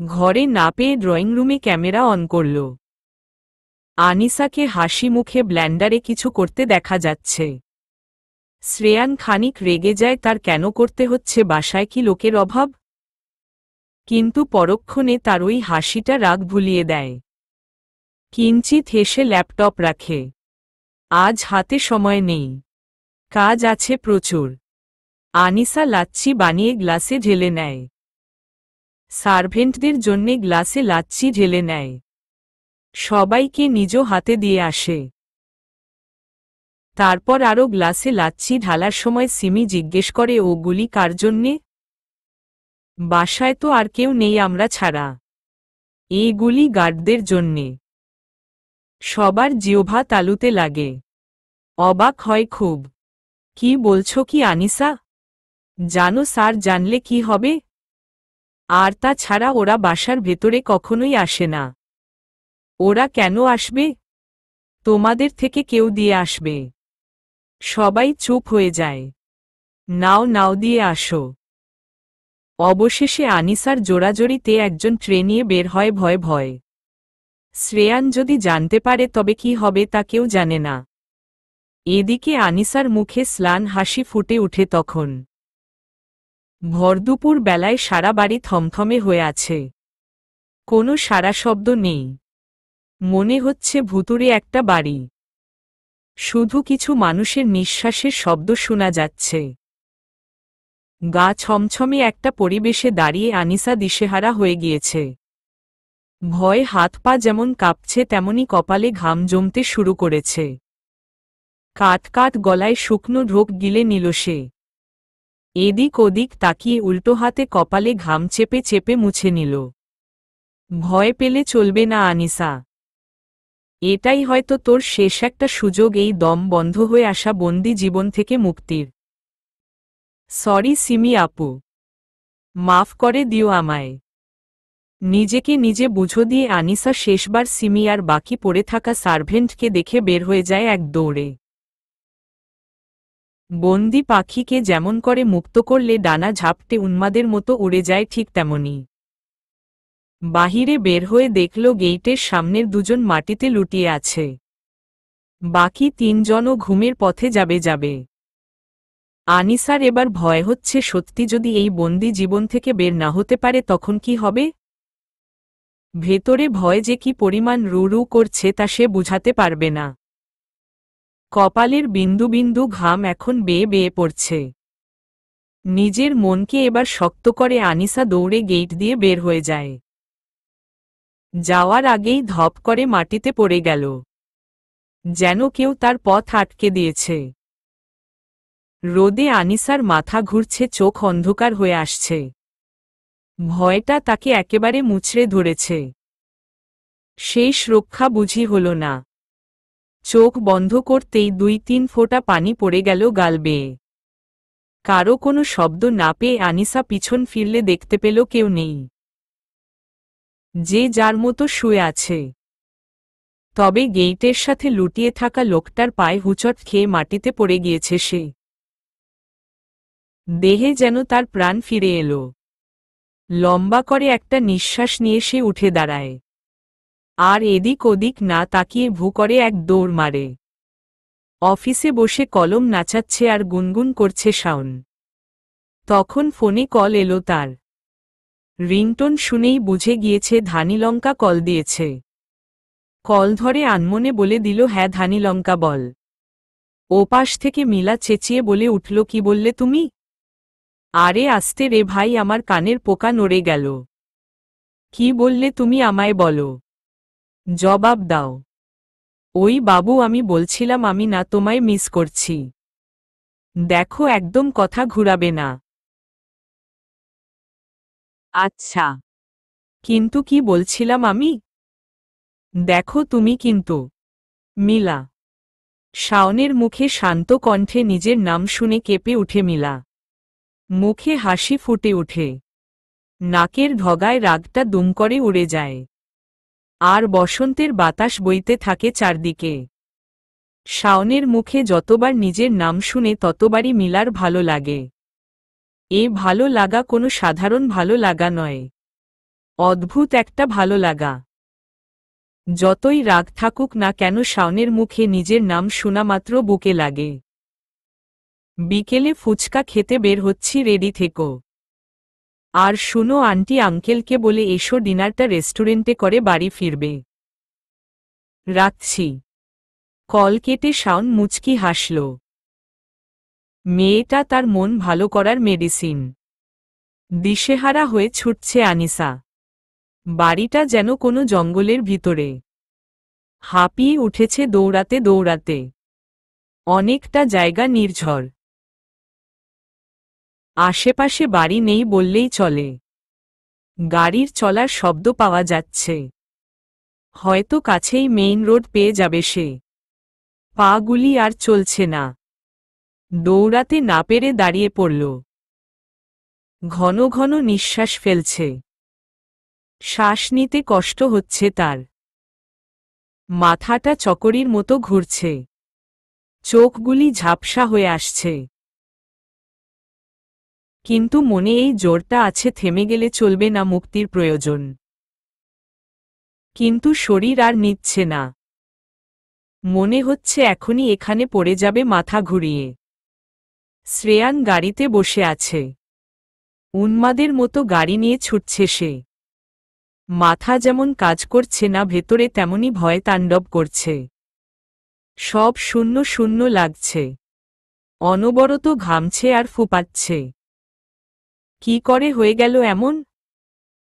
ঘরে না পেয়ে ড্রয়িং রুমে ক্যামেরা অন করল। আনিসাকে হাসি মুখে ব্ল্যান্ডারে কিছু করতে দেখা যাচ্ছে। শ্রেয়ান খানিক রেগে যায়, তার কেন করতে হচ্ছে, বাসায় কি লোকের অভাব? কিন্তু পরক্ষণে তার ওই হাসিটা রাগ ভুলিয়ে দেয়। কিঞ্চিত হেসে ল্যাপটপ রাখে। আজ হাতে সময় নেই, কাজ আছে প্রচুর। আনিসা লাচ্ছি বানিয়ে গ্লাসে ঢেলে নেয়। সার্ভেন্টদের জন্যে গ্লাসে লাচ্ছি ঢেলে নেয়। সবাইকে নিজ হাতে দিয়ে আসে। তারপর আরও গ্লাসে লাচ্ছি ঢালার সময় সিমি জিজ্ঞেস করে, ওগুলি কার জন্যে? বাসায় তো আর কেউ নেই আমরা ছাড়া। এগুলি গার্ডদের জন্যে। সবার জিহ্বা তালুতে লাগে। অবাক হয় খুব। কি বলছো কি আনিসা? জানো স্যার জানলে কি হবে? আর তা ছাড়া ওরা বাসার ভেতরে কখনোই আসে না। ওরা কেন আসবে? তোমাদের থেকে কেউ দিয়ে আসবে। সবাই চুপ হয়ে যায়। নাও নাও দিয়ে আসো। অবশেষে আনিসার জোরাজোরিতে একজন ট্রেনিয়ে বের হয় ভয় ভয়। শ্রেয়ান যদি জানতে পারে তবে কি হবে তা কেউ জানে না। এদিকে আনিসার মুখে স্লান হাসি ফুটে উঠে তখন। ভরদুপুর বেলায় সারা বাড়ি থমথমে হয়ে আছে। কোনো সারা শব্দ নেই। মনে হচ্ছে ভুতুড়ে একটা বাড়ি। শুধু কিছু মানুষের নিঃশ্বাসের শব্দ শোনা যাচ্ছে। গা ছমছমে একটা পরিবেশে দাঁড়িয়ে আনিসা দিশেহারা হয়ে গিয়েছে। ভয়ে হাত পা যেমন কাঁপছে তেমনি কপালে ঘাম জমতে শুরু করেছে। কাট কাট গলায় শুকনো ঢোক গিলে নিল সে। এদিক ওদিক তাকিয়ে উল্টো হাতে কপালে ঘাম চেপে চেপে মুছে নিল। ভয় পেলে চলবে না আনিসা। এটাই হয়তো তোর শেষ একটা সুযোগ, এই দম বন্ধ হয়ে আসা বন্দি জীবন থেকে মুক্তির। সরি সিমি আপু, মাফ করে দিও আমায়। নিজেকে নিজে বুঝো দিয়ে আনিসা শেষবার সিমি আর বাকি পড়ে থাকা সার্ভেন্টকে দেখে বের হয়ে যায় এক দৌড়ে। বন্দি পাখিকে যেমন করে মুক্ত করলে ডানা ঝাপটে উন্মাদের মতো উড়ে যায়, ঠিক তেমনি বাহিরে বের হয়ে দেখল গেইটের সামনের দুজন মাটিতে লুটিয়ে আছে। বাকি 3 জনও ঘুমের পথে যাবে। আনিসার এবার ভয় হচ্ছে, সত্যি যদি এই বন্দি জীবন থেকে বের না হতে পারে তখন কি হবে? ভেতরে ভয় যে কি পরিমাণ রু রু করছে তা সে বুঝাতে পারবে না। কপালের বিন্দু বিন্দু ঘাম এখন বেয়ে বেয়ে পড়ছে। নিজের মনকে এবার শক্ত করে আনিসা দৌড়ে গেইট দিয়ে বের হয়ে যায়। যাওয়ার আগেই ধপ করে মাটিতে পড়ে গেল, যেন কেউ তার পথ আটকে দিয়েছে। রোদে আনিসার মাথা ঘুরছে, চোখ অন্ধকার হয়ে আসছে। ভয়টা তাকে একেবারে মুচড়ে ধরেছে। শেষ রক্ষা বুঝি হল না। চোখ বন্ধ করতেই 2-3 ফোঁটা পানি পড়ে গেল গাল বেয়ে। কারো কোনো শব্দ না পেয়ে আনিসা পিছন ফিরলে দেখতে পেল কেউ নেই, যে যার মতো শুয়ে আছে। তবে গেইটের সাথে লুটিয়ে থাকা লোকটার পায়ে হুচট খেয়ে মাটিতে পড়ে গিয়েছে সে। দেহে যেন তার প্রাণ ফিরে এলো। লম্বা করে একটা নিঃশ্বাস নিয়ে সে উঠে দাঁড়ায়, আর এদিক ওদিক না তাকিয়ে ভু করে এক দৌড় মারে। অফিসে বসে কলম নাচাচ্ছে আর গুনগুন করছে শাওন। তখন ফোনে কল এলো তার। রিংটোন শুনেই বুঝে গিয়েছে ধানীলঙ্কা কল দিয়েছে। কল ধরে আনমনে বলে দিল, হ্যাঁ ধানীলঙ্কা বল। ওপাশ থেকে মিলা চেঁচিয়ে বলে উঠল, কি বললে তুমি? আরে আস্তে রে ভাই, আমার কানের পোকা নড়ে গেল। কি বললে তুমি, আমায় বলো, জবাব দাও। ওই বাবু, আমি বলছিলাম আমি না তোমায় মিস করছি। দেখো একদম কথা ঘুরাবে না। আচ্ছা, কিন্তু কি বলছিলাম আমি? দেখো তুমি কিন্তু। মিলা। শাওনের মুখে শান্ত কণ্ঠে নিজের নাম শুনে কেঁপে উঠে মিলা। মুখে হাসি ফুটে ওঠে। নাকের ঢগায় রাগটা দুম করে উড়ে যায়। আর বসন্তের বাতাস বইতে থাকে চারদিকে। শাওনের মুখে যতবার নিজের নাম শুনে ততবারই মিলার ভালো লাগে। এ ভালো লাগা কোনো সাধারণ ভালো লাগা নয়, অদ্ভুত একটা ভালো লাগা। যতই রাগ থাকুক না কেন শাওনের মুখে নিজের নাম শোনা মাত্র বুকে লাগে। বিকেলে ফুচকা খেতে বের হচ্ছি, রেডি থেকো। আর শুনো, আন্টি আঙ্কেলকে বলে এসো ডিনারটা রেস্টুরেন্টে করে বাড়ি ফিরবে। রাখছি। কল কেটে শাওন মুচকি হাসল। মেয়েটা তার মন ভালো করার মেডিসিন। দিশেহারা হয়ে ছুটছে আনিসা। বাড়িটা যেন কোনো জঙ্গলের ভিতরে। হাঁপিয়ে উঠেছে দৌড়াতে দৌড়াতে। অনেকটা জায়গা নির্ঝর। আশেপাশে বাড়ি নেই বললেই চলে। গাড়ির চলার শব্দ পাওয়া যাচ্ছে। হয়তো কাছেই মেইন রোড পেয়ে যাবে সে। পাগুলি আর চলছে না। দৌড়াতে না পেরে দাঁড়িয়ে পড়ল। ঘন ঘন নিঃশ্বাস ফেলছে। শ্বাস নিতে কষ্ট হচ্ছে তার। মাথাটা চকরির মতো ঘুরছে। চোখগুলি ঝাপসা হয়ে আসছে। কিন্তু মনে এই জোরটা আছে, থেমে গেলে চলবে না, মুক্তির প্রয়োজন। কিন্তু শরীর আর নিচ্ছে না। মনে হচ্ছে এখনই এখানে পড়ে যাবে মাথা ঘুরিয়ে। শ্রেয়ান গাড়িতে বসে আছে। উন্মাদের মতো গাড়ি নিয়ে ছুটছে সে। মাথা যেমন কাজ করছে না, ভেতরে তেমনি ভয় তাণ্ডব করছে। সব শূন্য শূন্য লাগছে। অনবরত ঘামছে আর ফুপাচ্ছে। কি করে হয়ে গেল এমন?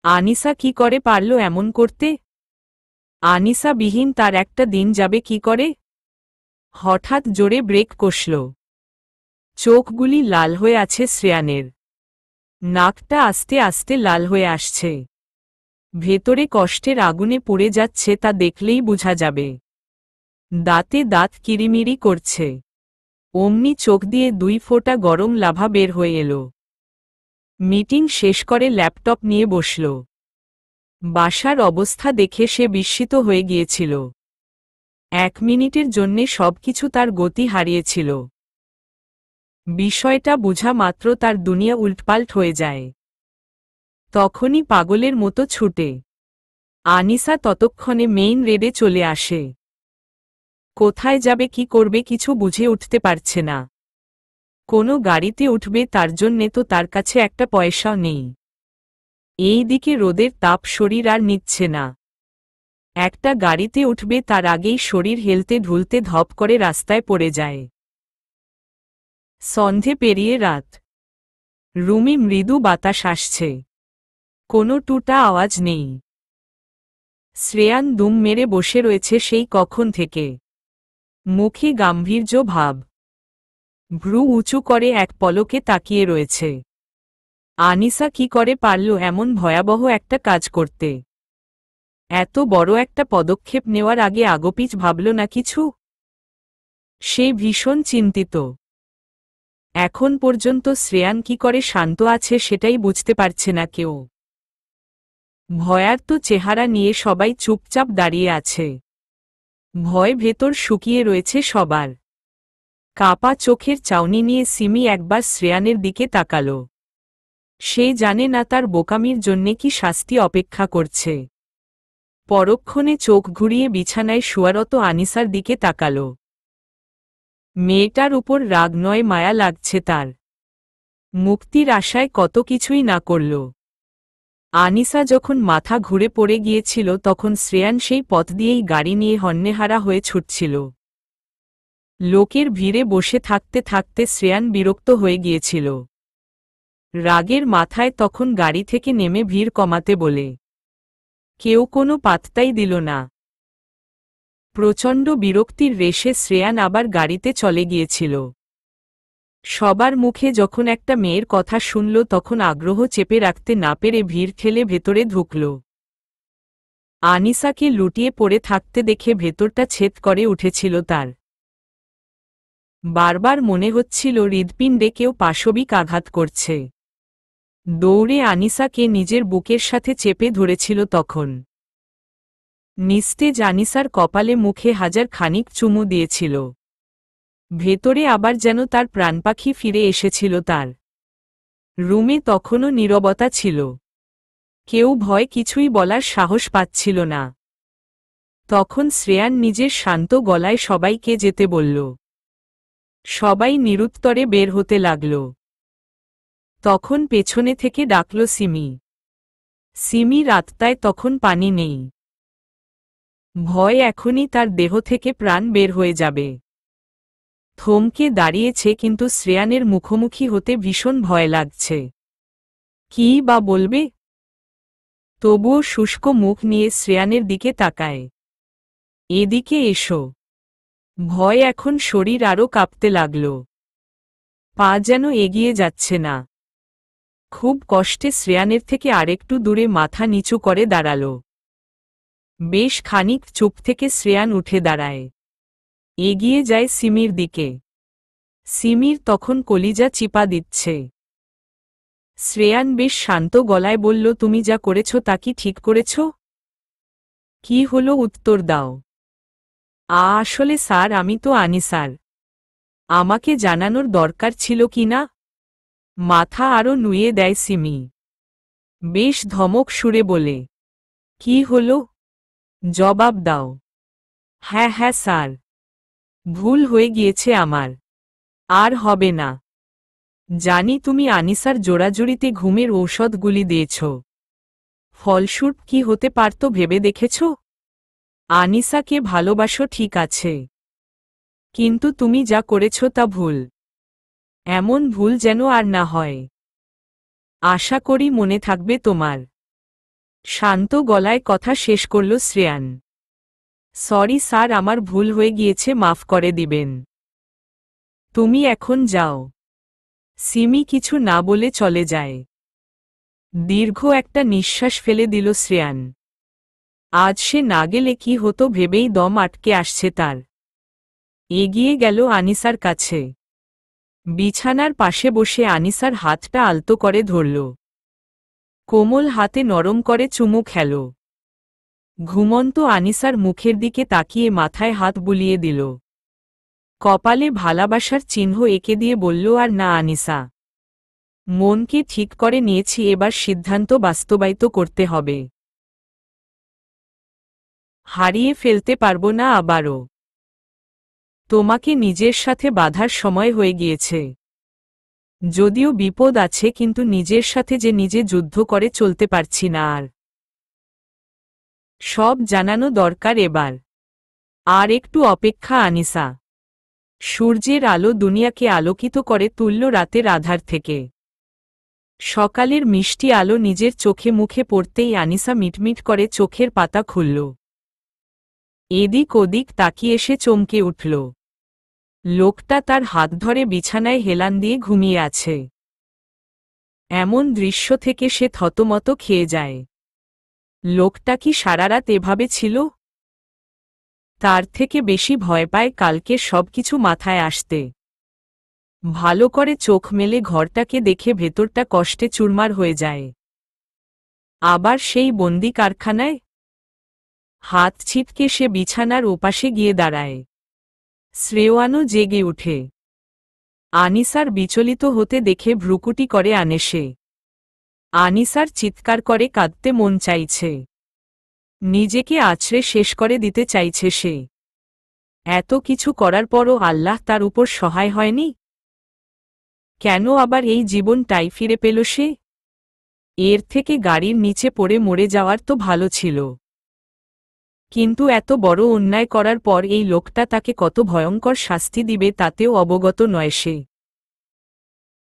আনিসা কি করে পারল এমন করতে? আনিসা বিহীন তার একটা দিন যাবে কি করে? হঠাৎ জোরে ব্রেক কষল। চোখগুলি লাল হয়ে আছে শ্রেয়ানের। নাকটা আস্তে আস্তে লাল হয়ে আসছে। ভেতরে কষ্টের আগুনে পুড়ে যাচ্ছে, তা দেখলেই বোঝা যাবে। দাঁতে দাঁত কিরিমিরি করছে। অমনি চোখ দিয়ে 2 ফোঁটা গরম লাভা বের হয়ে এলো। মিটিং শেষ করে ল্যাপটপ নিয়ে বসল। বাসার অবস্থা দেখে সে বিস্মিত হয়ে গিয়েছিল। 1 মিনিটের জন্যে সবকিছু তার গতি হারিয়েছিল। বিষয়টা বোঝা মাত্র তার দুনিয়া উল্টপাল্ট হয়ে যায়। তখনই পাগলের মতো ছুটে আনিসা ততক্ষণে মেইন রোডে চলে আসে। কোথায় যাবে, কি করবে কিছু বুঝে উঠতে পারছে না। কোনো গাড়িতে উঠবে তার জন্যে তো তার কাছে একটা পয়সাও নেই। এই দিকে রোদের তাপ শরীর আর নিচ্ছে না। একটা গাড়িতে উঠবে তার আগেই শরীর হেলতে ঢুলতে ধপ করে রাস্তায় পড়ে যায়। সন্ধে পেরিয়ে রাত। রুমে মৃদু বাতাস আসছে। কোনো টুটা আওয়াজ নেই। শ্রেয়ান দুম মেরে বসে রয়েছে সেই কখন থেকে, মুখে গাম্ভীর্য ভাব, ভ্রু উঁচু করে এক পলকে তাকিয়ে রয়েছে। আনিসা কি করে পারল এমন ভয়াবহ একটা কাজ করতে? এত বড় একটা পদক্ষেপ নেওয়ার আগে আগোপিছ ভাবল না কিছু? সে ভীষণ চিন্তিত। এখন পর্যন্ত শ্রেয়ান কি করে শান্ত আছে সেটাই বুঝতে পারছে না কেউ। ভয়ার্ত চেহারা নিয়ে সবাই চুপচাপ দাঁড়িয়ে আছে। ভয় ভেতর শুকিয়ে রয়েছে সবার। কাপা চোখের চাউনি নিয়ে সিমি একবার শ্রেয়ানের দিকে তাকাল। সে জানে না তার বোকামির জন্যে কি শাস্তি অপেক্ষা করছে। পরক্ষণে চোখ ঘুরিয়ে বিছানায় শোয়ারত আনিসার দিকে তাকাল। মেয়েটার উপর রাগ নয় মায়া লাগছে তার। মুক্তির আশায় কত কিছুই না করল। আনিসা যখন মাথা ঘুরে পড়ে গিয়েছিল তখন শ্রেয়ান সেই পথ দিয়েই গাড়ি নিয়ে হন্যেহারা হয়ে ছুটছিল। লোকের ভিড়ে বসে থাকতে থাকতে শ্রেয়ান বিরক্ত হয়ে গিয়েছিল। রাগের মাথায় তখন গাড়ি থেকে নেমে ভিড় কমাতে বলে। কেউ কোনো পাত্তাই দিল না। প্রচণ্ড বিরক্তির রেশে শ্রেয়ান আবার গাড়িতে চলে গিয়েছিল। সবার মুখে যখন একটা মেয়ের কথা শুনল তখন আগ্রহ চেপে রাখতে না পেরে ভিড় ঠেলে ভেতরে ঢুকল। আনিসাকে লুটিয়ে পড়ে থাকতে দেখে ভেতরটা ছেদ করে উঠেছিল তার। বারবার মনে হচ্ছিল হৃৎপিণ্ডে কেউ পাশবিক আঘাত করছে। দৌড়ে আনিসাকে নিজের বুকের সাথে চেপে ধরেছিল তখন। নিস্তেজ আনিসার কপালে মুখে হাজার খানিক চুমু দিয়েছিল। ভেতরে আবার যেন তার প্রাণপাখি ফিরে এসেছিল তার। রুমে তখনও নীরবতা ছিল। কেউ ভয় কিছুই বলার সাহস পাচ্ছিল না। তখন শ্রেয়ান নিজের শান্ত গলায় সবাইকে যেতে বলল। সবাই নিরুত্তরে বের হতে লাগল। তখন পেছনে থেকে ডাকল সিমি। সিমির আত্মায় তখন পানি নেই। ভয় এখনই তার দেহ থেকে প্রাণ বের হয়ে যাবে। থমকে দাঁড়িয়েছে কিন্তু শ্রেয়ানের মুখোমুখি হতে ভীষণ ভয় লাগছে। কী বা বলবে? তবুও শুষ্ক মুখ নিয়ে শ্রেয়ানের দিকে তাকায়। এদিকে এসো। ভয় এখন শরীর আরও কাঁপতে লাগল। পা যেন এগিয়ে যাচ্ছে না। খুব কষ্টে শ্রেয়ানের থেকে আরেকটু দূরে মাথা নিচু করে দাঁড়াল। বেশ খানিক চুপ থেকে শ্রেয়ান উঠে দাঁড়ায়। এগিয়ে যায় সিমির দিকে। সিমির তখন কলিজা চিপা দিচ্ছে। শ্রেয়ান বেশ শান্ত গলায় বলল, তুমি যা করেছ তা কি ঠিক করেছ? কি হলো উত্তর দাও। আসলে স্যার আমি তো আনিসার। আমাকে জানানোর দরকার ছিল কি না? মাথা আরও নুয়ে দেয় সিমি। বেশ ধমক সুরে বলে। কি হলো? জবাব দাও। হ্যাঁ হ্যাঁ স্যার, ভুল হয়ে গিয়েছে আমার, আর হবে না। জানি তুমি আনিসার জোড়াজুড়িতে ঘুমের ঔষধগুলি দিয়েছ। ফলস্বরূপ কি হতে পারত ভেবে দেখেছ? আনিসাকে ভালোবাসো ঠিক আছে, কিন্তু তুমি যা করেছ তা ভুল। এমন ভুল যেন আর না হয়। আশা করি মনে থাকবে তোমার। শান্ত গলায় কথা শেষ করল শ্রেয়ান। সরি স্যার, আমার ভুল হয়ে গিয়েছে, মাফ করে দিবেন। তুমি এখন যাও। সিমি কিছু না বলে চলে যায়। দীর্ঘ একটা নিঃশ্বাস ফেলে দিল শ্রেয়ান। আজ সে না গেলে কি হতো ভেবেই দম আটকে আসছে তার। এগিয়ে গেল আনিসার কাছে। বিছানার পাশে বসে আনিসার হাতটা আলতো করে ধরল। কোমল হাতে নরম করে চুমু খেল। ঘুমন্ত আনিসার মুখের দিকে তাকিয়ে মাথায় হাত বুলিয়ে দিল। কপালে ভালোবাসার চিহ্ন এঁকে দিয়ে বলল, আর না আনিসা, মনকে ঠিক করে নিয়েছি, এবার সিদ্ধান্ত বাস্তবায়িত করতে হবে। হারিয়ে ফেলতে পারবো না আবারও। তোমাকে নিজের সাথে বাঁধার সময় হয়ে গিয়েছে। যদিও বিপদ আছে, কিন্তু নিজের সাথে যে নিজে যুদ্ধ করে চলতে পারছি না আর। সব জানানো দরকার এবার। আর একটু অপেক্ষা আনিসা। সূর্যের আলো দুনিয়াকে আলোকিত করে তুলল রাতের আধার থেকে। সকালের মিষ্টি আলো নিজের চোখে মুখে পড়তেই আনিসা মিটমিট করে চোখের পাতা খুলল। এদিক ওদিক তাকিয়ে এসে চমকে উঠল। লোকটা তার হাত ধরে বিছানায় হেলান দিয়ে ঘুমিয়ে আছে। এমন দৃশ্য থেকে সে থতমত খেয়ে যায়। লোকটা কি সারারাত এভাবে ছিল? তার থেকে বেশি ভয় পায় কালকের সবকিছু মাথায় আসতে। ভালো করে চোখ মেলে ঘরটাকে দেখে ভেতরটা কষ্টে চুরমার হয়ে যায়। আবার সেই বন্দি কারখানায়? হাত ছিটকে সে বিছানার ওপাশে গিয়ে দাঁড়ায়। শ্রেয়ানও জেগে উঠে। আনিসার বিচলিত হতে দেখে ভ্রুকুটি করে আনে সে। আনিসার চিৎকার করে কাঁদতে মন চাইছে। নিজেকে আছড়ে শেষ করে দিতে চাইছে সে। এত কিছু করার পরও আল্লাহ তার উপর সহায় হয়নি? কেন আবার এই জীবনটাই ফিরে পেল সে? এর থেকে গাড়ির নিচে পড়ে মরে যাওয়ার তো ভালো ছিল। কিন্তু এত বড় অন্যায় করার পর এই লোকটা তাকে কত ভয়ঙ্কর শাস্তি দিবে তাতেও অবগত নয় সে।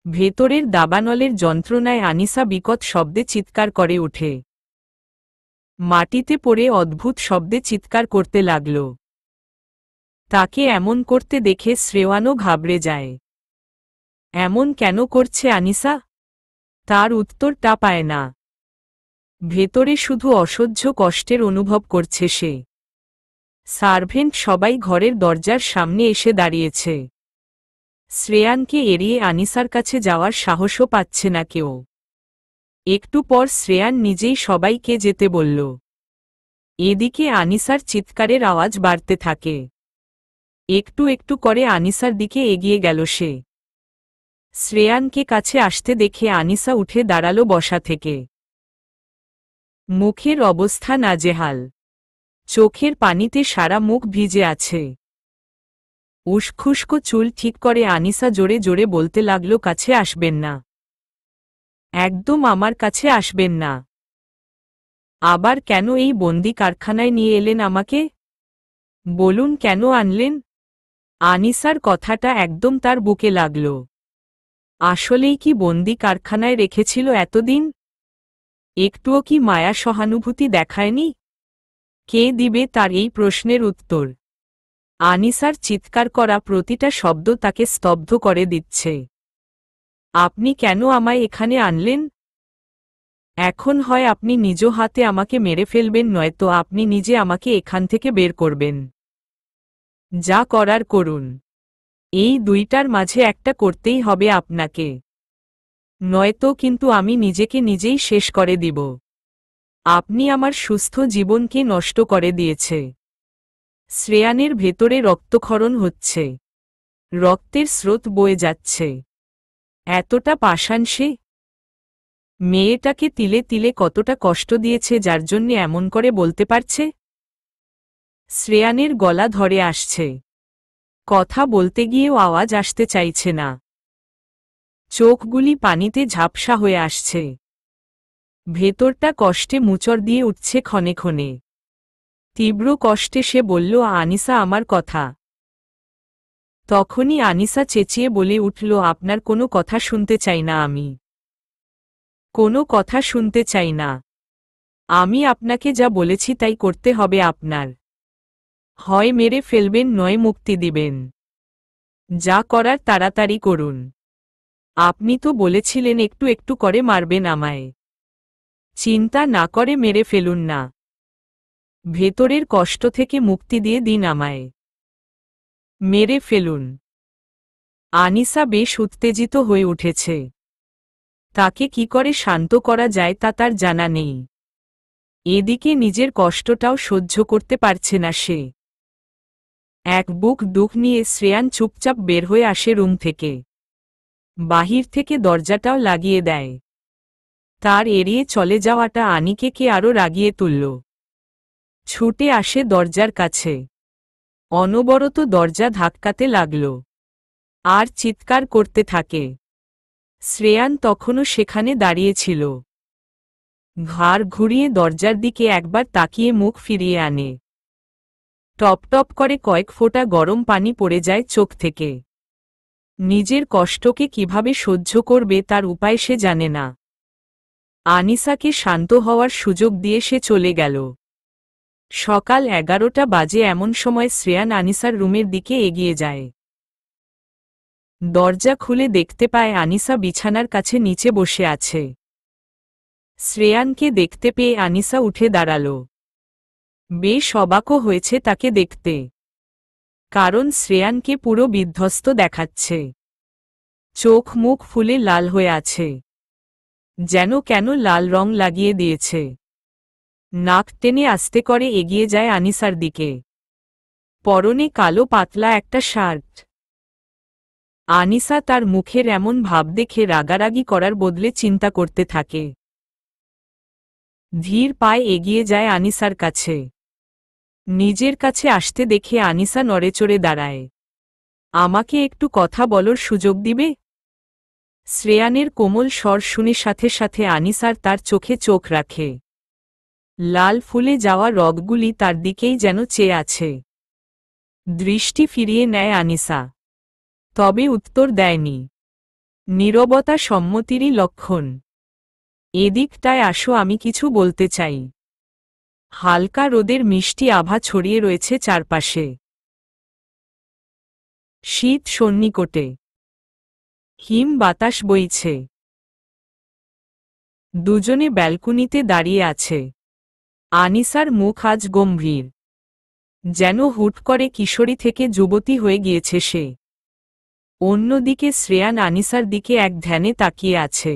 ভেতরের দাবানলের যন্ত্রণায় আনিসা বিকট শব্দে চিৎকার করে ওঠে। মাটিতে পড়ে অদ্ভুত শব্দে চিৎকার করতে লাগল। তাকে এমন করতে দেখে শ্রেয়ানও ঘাবড়ে যায়। এমন কেন করছে আনিসা? তার উত্তরটা পায় না। ভেতরে শুধু অসহ্য কষ্টের অনুভব করছে সে। সার্ভেন্ট সবাই ঘরের দরজার সামনে এসে দাঁড়িয়েছে। শ্রেয়ানকে এড়িয়ে আনিসার কাছে যাওয়ার সাহসও পাচ্ছে না কেউ। একটু পর শ্রেয়ান নিজেই সবাইকে যেতে বলল। এদিকে আনিসার চিৎকারের আওয়াজ বাড়তে থাকে। একটু একটু করে আনিসার দিকে এগিয়ে গেল সে। শ্রেয়ানকে কাছে আসতে দেখে আনিসা উঠে দাঁড়াল বসা থেকে। মুখের অবস্থা নাজেহাল। চোখের পানিতে সারা মুখ ভিজে আছে। উস্খুস্কো চুল ঠিক করে আনিসা জোরে জোরে বলতে লাগল, কাছে আসবেন না, একদম আমার কাছে আসবেন না। আবার কেন এই বন্দি কারখানায় নিয়ে এলেন আমাকে? বলুন কেন আনলেন? আনিসার কথাটা একদম তার বুকে লাগল। আসলেই কি বন্দি কারখানায় রেখেছিল এতদিন? একটুও কি মায়া সহানুভূতি দেখায়নি? কে দিবে তার এই প্রশ্নের উত্তর? আনিসার চিৎকার করা প্রতিটা শব্দ তাকে স্তব্ধ করে দিচ্ছে। আপনি কেন আমায় এখানে আনলেন? এখন হয় আপনি নিজ হাতে আমাকে মেরে ফেলবেন, নয়তো আপনি নিজে আমাকে এখান থেকে বের করবেন। যা করার করুন। এই দুইটার মাঝে একটা করতেই হবে আপনাকে, নয়তো কিন্তু আমি নিজেকে নিজেই শেষ করে দিব। আপনি আমার সুস্থ জীবনকে নষ্ট করে দিয়েছে। শ্রেয়ানের ভেতরে রক্তক্ষরণ হচ্ছে। রক্তের স্রোত বয়ে যাচ্ছে। এতটা পাষাণ সে? মেয়েটাকে তিলে তিলে কতটা কষ্ট দিয়েছে যার জন্য এমন করে বলতে পারছে? শ্রেয়ানের গলা ধরে আসছে। কথা বলতে গিয়েও আওয়াজ আসতে চাইছে না। চোখগুলি পানিতে ঝাপসা হয়ে আসছে। ভেতরটা কষ্টে মুচড় দিয়ে উঠছে ক্ষণে ক্ষণে। তীব্র কষ্টে সে বলল, আনিসা আমার কথা। তখনই আনিসা চেঁচিয়ে বলে উঠল, আপনার কোনো কথা শুনতে চাই না আমি। কোনো কথা শুনতে চাই না। আমি আপনাকে যা বলেছি তাই করতে হবে আপনার। হয় মেরে ফেলবেন নয় মুক্তি দিবেন। যা করার তাড়াতাড়ি করুন। আপনি তো বলেছিলেন একটু একটু করে মারবেন আমায়। চিন্তা না করে মেরে ফেলুন না। ভেতরের কষ্ট থেকে মুক্তি দিয়ে দিন আমায়। মেরে ফেলুন। আনিসা বেশ উত্তেজিত হয়ে উঠেছে। তাকে কি করে শান্ত করা যায় তা তার জানা নেই। এদিকে নিজের কষ্টটাও সহ্য করতে পারছে না সে। এক বুক দুঃখ নিয়ে শ্রেয়ান চুপচাপ বের হয়ে আসে রুম থেকে। বাহির থেকে দরজাটাও লাগিয়ে দেয়। তার এড়িয়ে চলে যাওয়াটা আনিকে আরও রাগিয়ে তুলল। ছুটে আসে দরজার কাছে। অনবরত দরজা ধাক্কাতে লাগল। আর চিৎকার করতে থাকে। শ্রেয়ান তখনও সেখানে দাঁড়িয়েছিল। ঘাড় ঘুরিয়ে দরজার দিকে একবার তাকিয়ে মুখ ফিরিয়ে আনে। টপ টপ করে কয়েক ফোঁটা গরম পানি পড়ে যায় চোখ থেকে। নিজের কষ্টকে কিভাবে সহ্য করবে তার উপায় সে জানে না। আনিসাকে শান্ত হওয়ার সুযোগ দিয়ে সে চলে গেল। সকাল 11টা বাজে এমন সময় শ্রেয়ান আনিসার রুমের দিকে এগিয়ে যায়। দরজা খুলে দেখতে পায় আনিসা বিছানার কাছে নিচে বসে আছে। শ্রেয়ানকে দেখতে পেয়ে আনিসা উঠে দাঁড়াল। বেশ অবাকও হয়েছে তাকে দেখতে, কারণ শ্রেয়ানকে পুরো বিধ্বস্ত দেখাচ্ছে। চোখ মুখ ফুলে লাল হয়ে আছে, যেন কেন লাল রং লাগিয়ে দিয়েছে। নাক টেনে আস্তে করে এগিয়ে যায় আনিসার দিকে। পরনে কালো পাতলা একটা শার্ট। আনিসা তার মুখের এমন ভাব দেখে রাগারাগি করার বদলে চিন্তা করতে থাকে। ধীর পায়ে এগিয়ে যায় আনিসার কাছে। নিজের কাছে আসতে দেখে আনিসা নড়েচড়ে দাঁড়ায়। আমাকে একটু কথা বলার সুযোগ দিবে? শ্রেয়ানের কোমল স্বর শুনে সাথে সাথে আনিসার তার চোখে চোখ রাখে। লাল ফুলে যাওয়া রগগুলি তার দিকেই যেন চেয়ে আছে। দৃষ্টি ফিরিয়ে নেয় আনিসা, তবে উত্তর দেয়নি। নীরবতা সম্মতিরই লক্ষণ। এদিকটায় আসো, আমি কিছু বলতে চাই। হালকা রোদের মিষ্টি আভা ছড়িয়ে রয়েছে চারপাশে। শীত সন্নিকটে, হিম বাতাস বইছে। দুজনে ব্যালকনিতে দাঁড়িয়ে আছে। আনিসার মুখ আজ গম্ভীর, যেন হুট করে কিশোরী থেকে যুবতী হয়ে গিয়েছে সে। অন্যদিকে শ্রেয়ান আনিসার দিকে এক ধ্যানে তাকিয়ে আছে।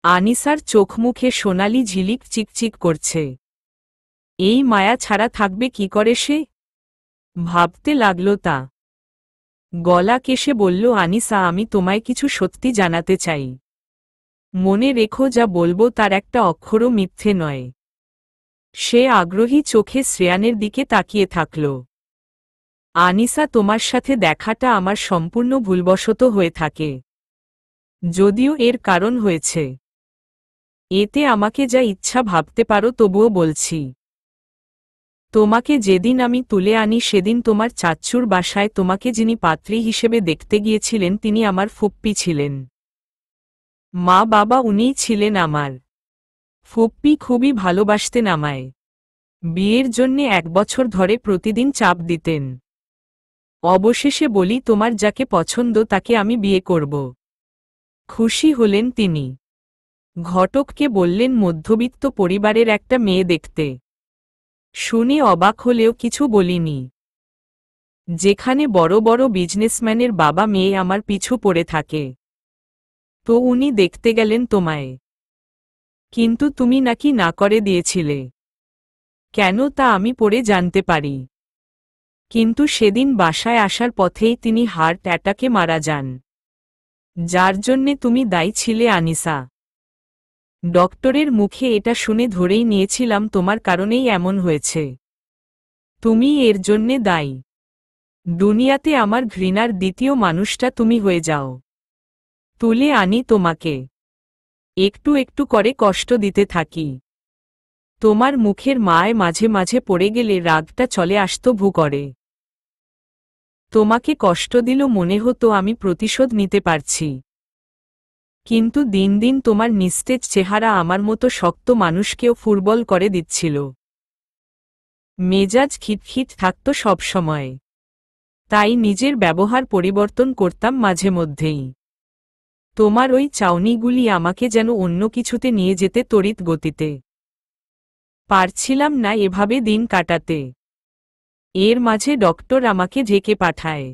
আনিসার চোখ মুখে সোনালি ঝিলিক চিকচিক করছে। এই মায়া ছাড়া থাকবে কি করে সে? ভাবতে লাগল তা। গলা কেশে বলল, আনিসা, আমি তোমায় কিছু সত্যি জানাতে চাই। মনে রেখো, যা বলবো তার একটা অক্ষরও মিথ্যে নয়। সে আগ্রহী চোখে শ্রেয়ানের দিকে তাকিয়ে থাকল। আনিসা, তোমার সাথে দেখাটা আমার সম্পূর্ণ ভুলবশত হয়ে থাকে, যদিও এর কারণ হয়েছে। এতে আমাকে যা ইচ্ছা ভাবতে পারো, তবুও বলছি। তোমাকে যেদিন আমি তুলে আনি সেদিন তোমার চাচ্চুর বাসায় তোমাকে যিনি পাত্রী হিসেবে দেখতে গিয়েছিলেন তিনি আমার ফুপ্পি ছিলেন। মা বাবা উনিই ছিলেন আমার। ফুপ্পি খুবই ভালোবাসতেন আমায়। বিয়ের জন্যে 1 বছর ধরে প্রতিদিন চাপ দিতেন। অবশেষে বলি, তোমার যাকে পছন্দ তাকে আমি বিয়ে করব। খুশি হলেন তিনি। ঘটককে বললেন মধ্যবিত্ত পরিবারের একটা মেয়ে দেখতে। শুনে অবাক হলেও কিছু বলিনি। যেখানে বড় বড় বিজনেসম্যানের বাবা মেয়ে আমার পিছু পড়ে থাকে, তো উনি দেখতে গেলেন তোমায়। কিন্তু তুমি নাকি না করে দিয়েছিলে। কেন তা আমি পরে জানতে পারি। কিন্তু সেদিন বাসায় আসার পথেই তিনি হার্ট অ্যাটাকে মারা যান, যার জন্যে তুমি দায়ী ছিলে আনিসা। ডক্টরের মুখে এটা শুনে ধরেই নিয়েছিলাম তোমার কারণেই এমন হয়েছে। তুমি এর জন্যে দায়ী। দুনিয়াতে আমার ঘৃণার দ্বিতীয় মানুষটা তুমি হয়ে যাও। তুলে আনি তোমাকে, একটু একটু করে কষ্ট দিতে থাকি। তোমার মুখের মায় মাঝে মাঝে পড়ে গেলে রাগটা চলে আসতো ভু করে। তোমাকে কষ্ট দিল মনে হতো আমি প্রতিশোধ নিতে পারছি। কিন্তু দিন দিন তোমার নিস্তেজ চেহারা আমার মতো শক্ত মানুষকেও ফুরবল করে দিচ্ছিল। মেজাজ খিটখিট থাকত সবসময়। তাই নিজের ব্যবহার পরিবর্তন করতাম মাঝে মধ্যেই। তোমার ওই চাউনিগুলি আমাকে যেন অন্য কিছুতে নিয়ে যেতে তড়িৎ গতিতে। পারছিলাম না এভাবে দিন কাটাতে। এর মাঝে ডক্টর আমাকে ঢেকে পাঠায়।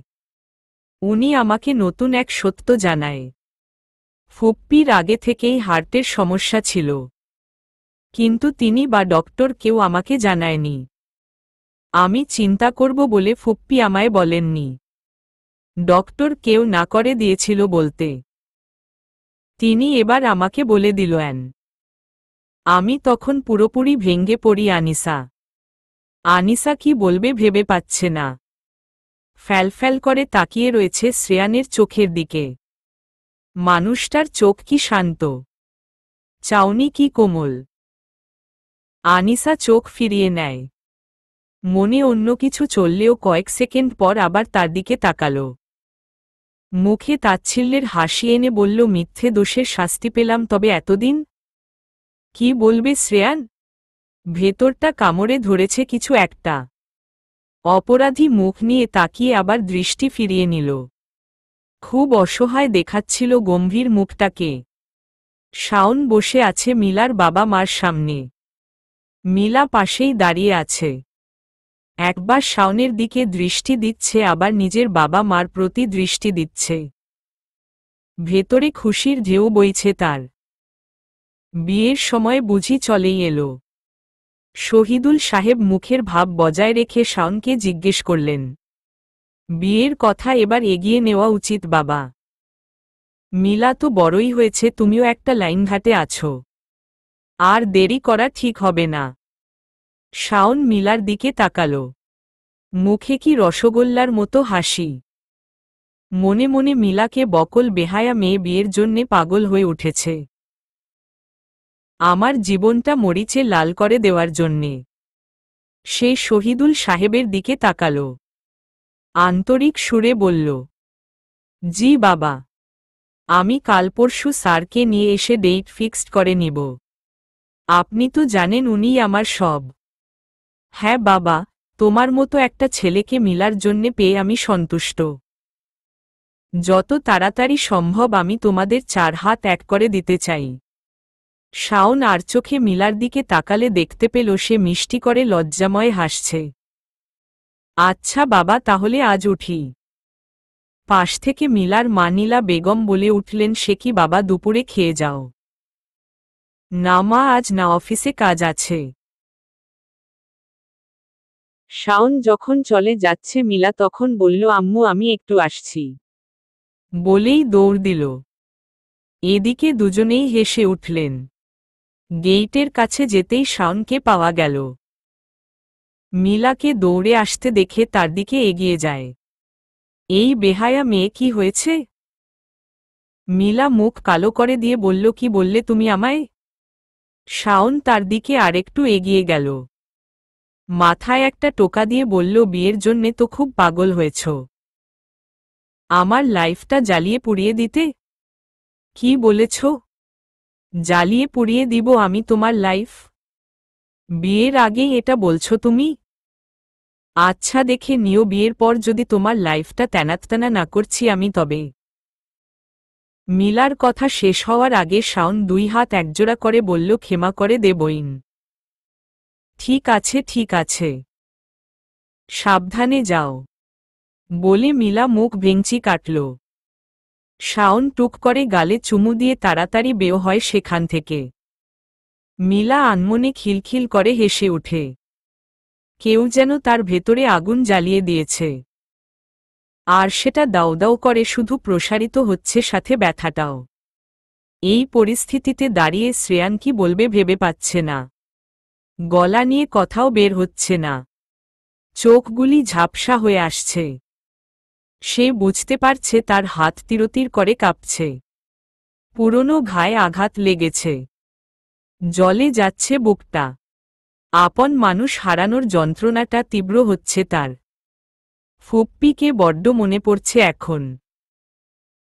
উনি আমাকে নতুন এক সত্য জানায়। ফুপ্পির আগে থেকেই হার্টের সমস্যা ছিল, কিন্তু তিনি বা ডক্টর কেউ আমাকে জানায়নি। আমি চিন্তা করব বলে ফুপ্পি আমায় বলেননি। ডক্টর কেউ না করে দিয়েছিল বলতে। তিনি এবার আমাকে বলে দিলেন। আমি তখন পুরোপুরি ভেঙে পড়ি। আনিসা আনিসা কি বলবে ভেবে পাচ্ছে না। ফ্যালফ্যাল করে তাকিয়ে রয়েছে শ্রেয়ানের চোখের দিকে। মানুষটার চোখ কি শান্ত, চাউনি কি কোমল। আনিসা চোখ ফিরিয়ে নেয়। মনে অন্য কিছু চললেও কয়েক সেকেন্ড পর আবার তার দিকে তাকাল। মুখে তাচ্ছিল্যের হাসি এনে বলল, মিথ্যে দোষের শাস্তি পেলাম, তবে এতদিন কি বলবে শ্রেয়ান? ভেতরটা কামড়ে ধরেছে কিছু একটা। অপরাধী মুখ নিয়ে তাকিয়ে আবার দৃষ্টি ফিরিয়ে নিল। খুব অসহায় দেখাচ্ছিল গম্ভীর মুখটাকে। শাওন বসে আছে মিলার বাবা মার সামনে। মিলা পাশেই দাঁড়িয়ে আছে। একবার শাওনের দিকে দৃষ্টি দিচ্ছে, আবার নিজের বাবা মার প্রতি দৃষ্টি দিচ্ছে। ভেতরে খুশির ঢেউ বইছে তার। বিয়ের সময় বুঝি চলেই এলো। শহীদুল সাহেব মুখের ভাব বজায় রেখে শাওনকে জিজ্ঞেস করলেন, বিয়ের কথা এবার এগিয়ে নেওয়া উচিত বাবা। মিলা তো বড়ই হয়েছে, তুমিও একটা লাইনঘাটে আছো। আর দেরি করা ঠিক হবে না। শাওন মিলার দিকে তাকালো। মুখে কি রসগোল্লার মতো হাসি। মনে মনে মিলাকে বকল বেহায়া মেয়ে বিয়ের জন্যে পাগল হয়ে উঠেছে। আমার জীবনটা মরিচে লাল করে দেওয়ার জন্যে। সে শহীদুল সাহেবের দিকে তাকালো। আন্তরিক সুরে বলল, জি বাবা, আমি কাল পরশু স্যারকে নিয়ে এসে ডেট ফিক্সড করে নিব। আপনি তো জানেন উনিই আমার সব। হ্যাঁ বাবা, তোমার মতো একটা ছেলেকে মিলার জন্যে পেয়ে আমি সন্তুষ্ট। যত তাড়াতাড়ি সম্ভব আমি তোমাদের 4 হাত এক করে দিতে চাই। শাওন আর চোখে মিলার দিকে তাকালে দেখতে পেল সে মিষ্টি করে লজ্জাময় হাসছে। আচ্ছা বাবা, তাহলে আজ উঠি। পাশ থেকে মিলার মা নীলা বেগম বলে উঠলেন, সে কি বাবা, দুপুরে খেয়ে যাও। না মা, আজ না, অফিসে কাজ আছে। শাওন যখন চলে যাচ্ছে মিলা তখন বলল, আম্মু আমি একটু আসছি। বলেই দৌড় দিল। এদিকে দুজনেই হেসে উঠলেন। গেইটের কাছে যেতেই শাওনকে পাওয়া গেল। মিলাকে দৌড়ে আসতে দেখে তার দিকে এগিয়ে যায়। এই বেহায়া মেয়ে, কি হয়েছে? মিলা মুখ কালো করে দিয়ে বলল, কি বললে তুমি আমায়? শাওন তার দিকে আরেকটু এগিয়ে গেল। মাথায় একটা টোকা দিয়ে বলল, বিয়ের জন্যে তো খুব পাগল হয়েছ। আমার লাইফটা জ্বালিয়ে পুড়িয়ে দিতে? কি বলেছ? জ্বালিয়ে পুড়িয়ে দিব আমি তোমার লাইফ? বিয়ের আগেই এটা বলছো তুমি? আচ্ছা দেখে নিও, বিয়ের পর যদি তোমার লাইফটা তেনাততানা না করছি আমি তবে। মিলার কথা শেষ হওয়ার আগে শাওন 2 হাত একজোড়া করে বলল, ক্ষমা করে দে বইন। ঠিক আছে ঠিক আছে, সাবধানে যাও, বলে মিলা মুখ ভেঙচি কাটল। শাওন টুক করে গালে চুমু দিয়ে তাড়াতাড়ি বের হয় সেখান থেকে। মিলা আনমনে খিলখিল করে হেসে ওঠে। কেউ যেন তার ভেতরে আগুন জ্বালিয়ে দিয়েছে। আর সেটা দাউ দাউ করে শুধু প্রসারিত হচ্ছে, সাথে ব্যথাটাও। এই পরিস্থিতিতে দাঁড়িয়ে শ্রেয়ান কি বলবে ভেবে পাচ্ছে না। গলা নিয়ে কথাও বের হচ্ছে না। চোখগুলি ঝাপসা হয়ে আসছে। সে বুঝতে পারছে তার হাত তিরতির করে কাঁপছে। পুরনো ঘায়ে আঘাত লেগেছে। জলে যাচ্ছে বুকটা। আপন মানুষ হারানোর যন্ত্রণাটা তীব্র হচ্ছে তার। ফুপ্পিকে বড্ড মনে পড়ছে এখন।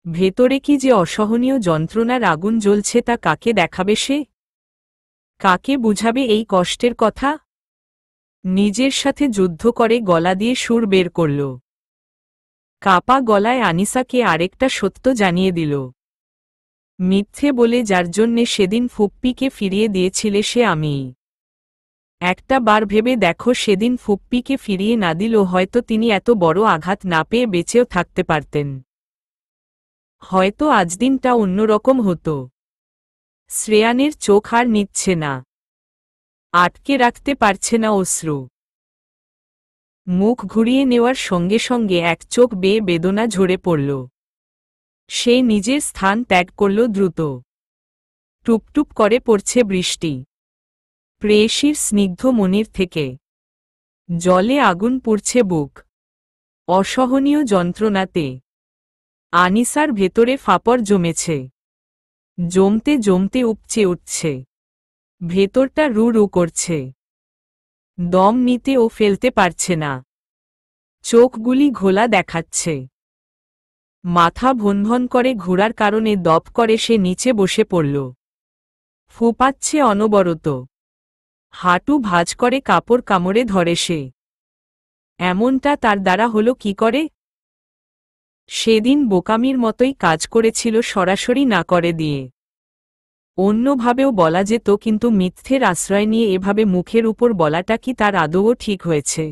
ভেতরে কি যে অসহনীয় যন্ত্রণার আগুন জ্বলছে, তা কাকে দেখাবে সে? কাকে বুঝাবে এই কষ্টের কথা? নিজের সাথে যুদ্ধ করে গলা দিয়ে সুর বের করল। কাপা গলায় আনিসাকে আরেকটা সত্য জানিয়ে দিল। মিথ্যে বলে যার জন্যে সেদিন ফুপ্পিকে ফিরিয়ে দিয়েছিলে সে আমিই। একটা বার ভেবে দেখো, সেদিন ফুপ্পিকে ফিরিয়ে না দিল হয়তো তিনি এত বড় আঘাত না পেয়ে বেঁচেও থাকতে পারতেন। হয়তো আজ দিনটা অন্যরকম হতো। শ্রেয়ানের চোখ আর নিচ্ছে না। আটকে রাখতে পারছে না অশ্রু। মুখ ঘুরিয়ে নেওয়ার সঙ্গে সঙ্গে এক চোখ বেয়ে বেদনা ঝরে পড়ল। সে নিজের স্থান ত্যাগ করল দ্রুত। টুপটুপ করে পড়ছে বৃষ্টি। প্রেয়সীর স্নিগ্ধ মনির থেকে জলে আগুন পুড়ছে বুক। অসহনীয় যন্ত্রণাতে আনিসার ভেতরে ফাপড় জমেছে। জমতে জমতে উপচে উঠছে। ভেতরটা রু রু করছে। দম নিতে ও ফেলতে পারছে না। চোখগুলি ঘোলা দেখাচ্ছে। মাথা ভনভন করে ঘোরার কারণে দপ করে সে নিচে বসে পড়ল। ফোঁপাচ্ছে অনবরত। হাঁটু ভাঁজ করে কাপড় কামড়ে ধরে সে। এমনটা তার দ্বারা হলো কি করে? সেদিন বোকামির মতোই কাজ করেছিল, সরাসরি না করে দিয়ে। অন্যভাবেও বলা যেত, কিন্তু মিথ্যের আশ্রয় নিয়ে এভাবে মুখের উপর বলাটা কি তার আদৌ ঠিক হয়েছে?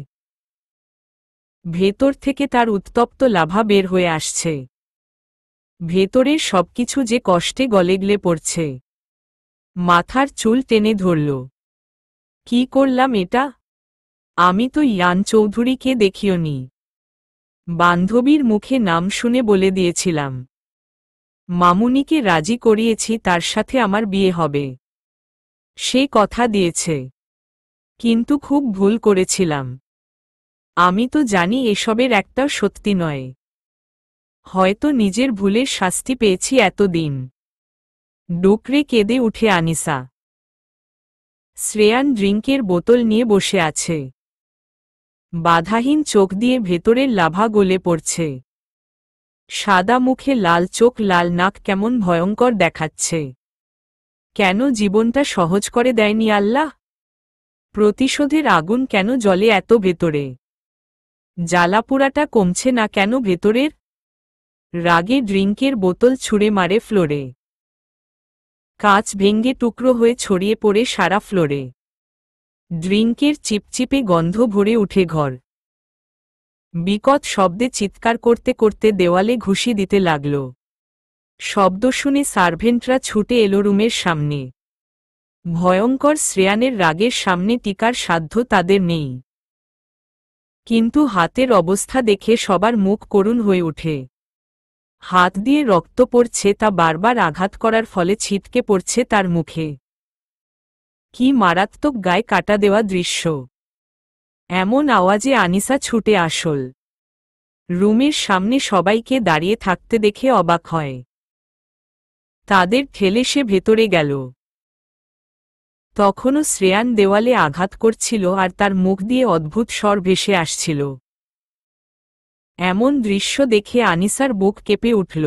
ভেতর থেকে তার উত্তপ্ত লাভা বের হয়ে আসছে। ভেতরের সবকিছু যে কষ্টে গলেগলে পড়ছে। মাথার চুল টেনে ধরল। কি করলাম এটা? আমি তো ইয়ান চৌধুরীকে দেখিওনি। বান্ধবীর মুখে নাম শুনে বলে দিয়েছিলাম। মামুনিকে রাজি করিয়েছি তার সাথে আমার বিয়ে হবে। সে কথা দিয়েছে। কিন্তু খুব ভুল করেছিলাম। আমি তো জানি এসবের একটাও সত্যি নয়। হয়তো নিজের ভুলের শাস্তি পেয়েছি এতদিন। ডুকরে কেঁদে উঠে আনিসা। শ্রেয়ান ড্রিঙ্কের বোতল নিয়ে বসে আছে। বাধাহীন চোখ দিয়ে ভেতরের লাভা গলে পড়ছে। সাদা মুখে লাল চোখ, লাল নাক, কেমন ভয়ঙ্কর দেখাচ্ছে। কেন জীবনটা সহজ করে দেয়নি আল্লাহ? প্রতিশোধের আগুন কেন জ্বলে এত ভেতরে? জ্বালাপোড়াটা কমছে না কেন ভেতরের? রাগে ড্রিঙ্কের বোতল ছুঁড়ে মারে ফ্লোরে। কাঁচ ভেঙ্গে টুকরো হয়ে ছড়িয়ে পড়ে সারা ফ্লোরে। ড্রিঙ্কের চিপচিপে গন্ধ ভরে উঠে ঘর। বিকট শব্দে চিৎকার করতে করতে দেওয়ালে ঘুষি দিতে লাগল। শব্দ শুনে সার্ভেন্টরা ছুটে এলো রুমের সামনে। ভয়ঙ্কর শ্রেয়ানের রাগের সামনে টিকার সাধ্য তাদের নেই। কিন্তু হাতের অবস্থা দেখে সবার মুখ করুণ হয়ে ওঠে। হাত দিয়ে রক্ত পড়ছে, তা বারবার আঘাত করার ফলে ছিটকে পড়ছে তার মুখে। কি মারাত্মক, গায়ে কাটা দেওয়া দৃশ্য। এমন আওয়াজে আনিসা ছুটে আসল। রুমের সামনে সবাইকে দাঁড়িয়ে থাকতে দেখে অবাক হয়। তাদের ঠেলে সে ভেতরে গেল। তখনও শ্রেয়ান দেওয়ালে আঘাত করছিল আর তার মুখ দিয়ে অদ্ভুত স্বর ভেসে আসছিল। এমন দৃশ্য দেখে আনিসার বুক কেঁপে উঠল।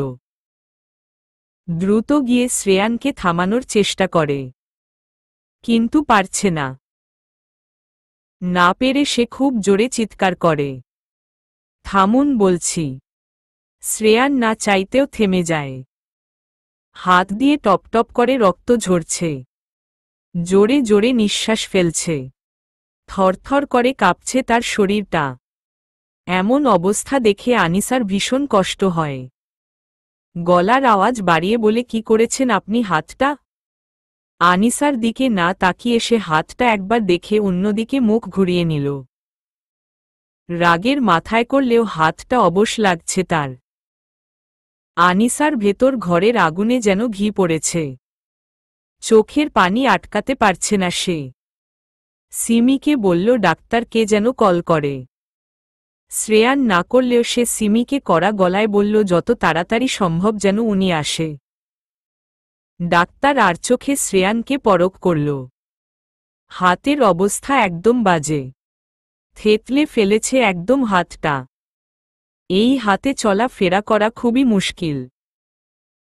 দ্রুত গিয়ে শ্রেয়ানকে থামানোর চেষ্টা করে, কিন্তু পারছে না। না পেরে সে খুব জোরে চিৎকার করে, থামুন বলছি। শ্রেয়ান না চাইতেও থেমে যায়। হাত দিয়ে টপটপ করে রক্ত ঝরছে। জোরে জোরে নিঃশ্বাস ফেলছে। থরথর করে কাঁপছে তার শরীরটা। এমন অবস্থা দেখে আনিসার ভীষণ কষ্ট হয়। গলার আওয়াজ বাড়িয়ে বলে, কি করেছেন আপনি হাতটা? আনিসার দিকে না তাকিয়ে সে হাতটা একবার দেখে অন্যদিকে মুখ ঘুরিয়ে নিল। রাগের মাথায় করলেও হাতটা অবশ লাগছে তার। আনিসার ভেতর ঘরের আগুনে যেন ঘি পড়েছে। চোখের পানি আটকাতে পারছে না সে। সিমিকে বলল ডাক্তারকে যেন কল করে। শ্রেয়ান না করলেও সে সিমিকে কড়া গলায় বলল যত তাড়াতাড়ি সম্ভব যেন উনি আসে। ডাক্তার আর চোখে শ্রেয়ানকে পরখ করল। হাতের অবস্থা একদম বাজে। থেতলে ফেলেছে একদম হাতটা। এই হাতে চলা ফেরা করা খুবই মুশকিল।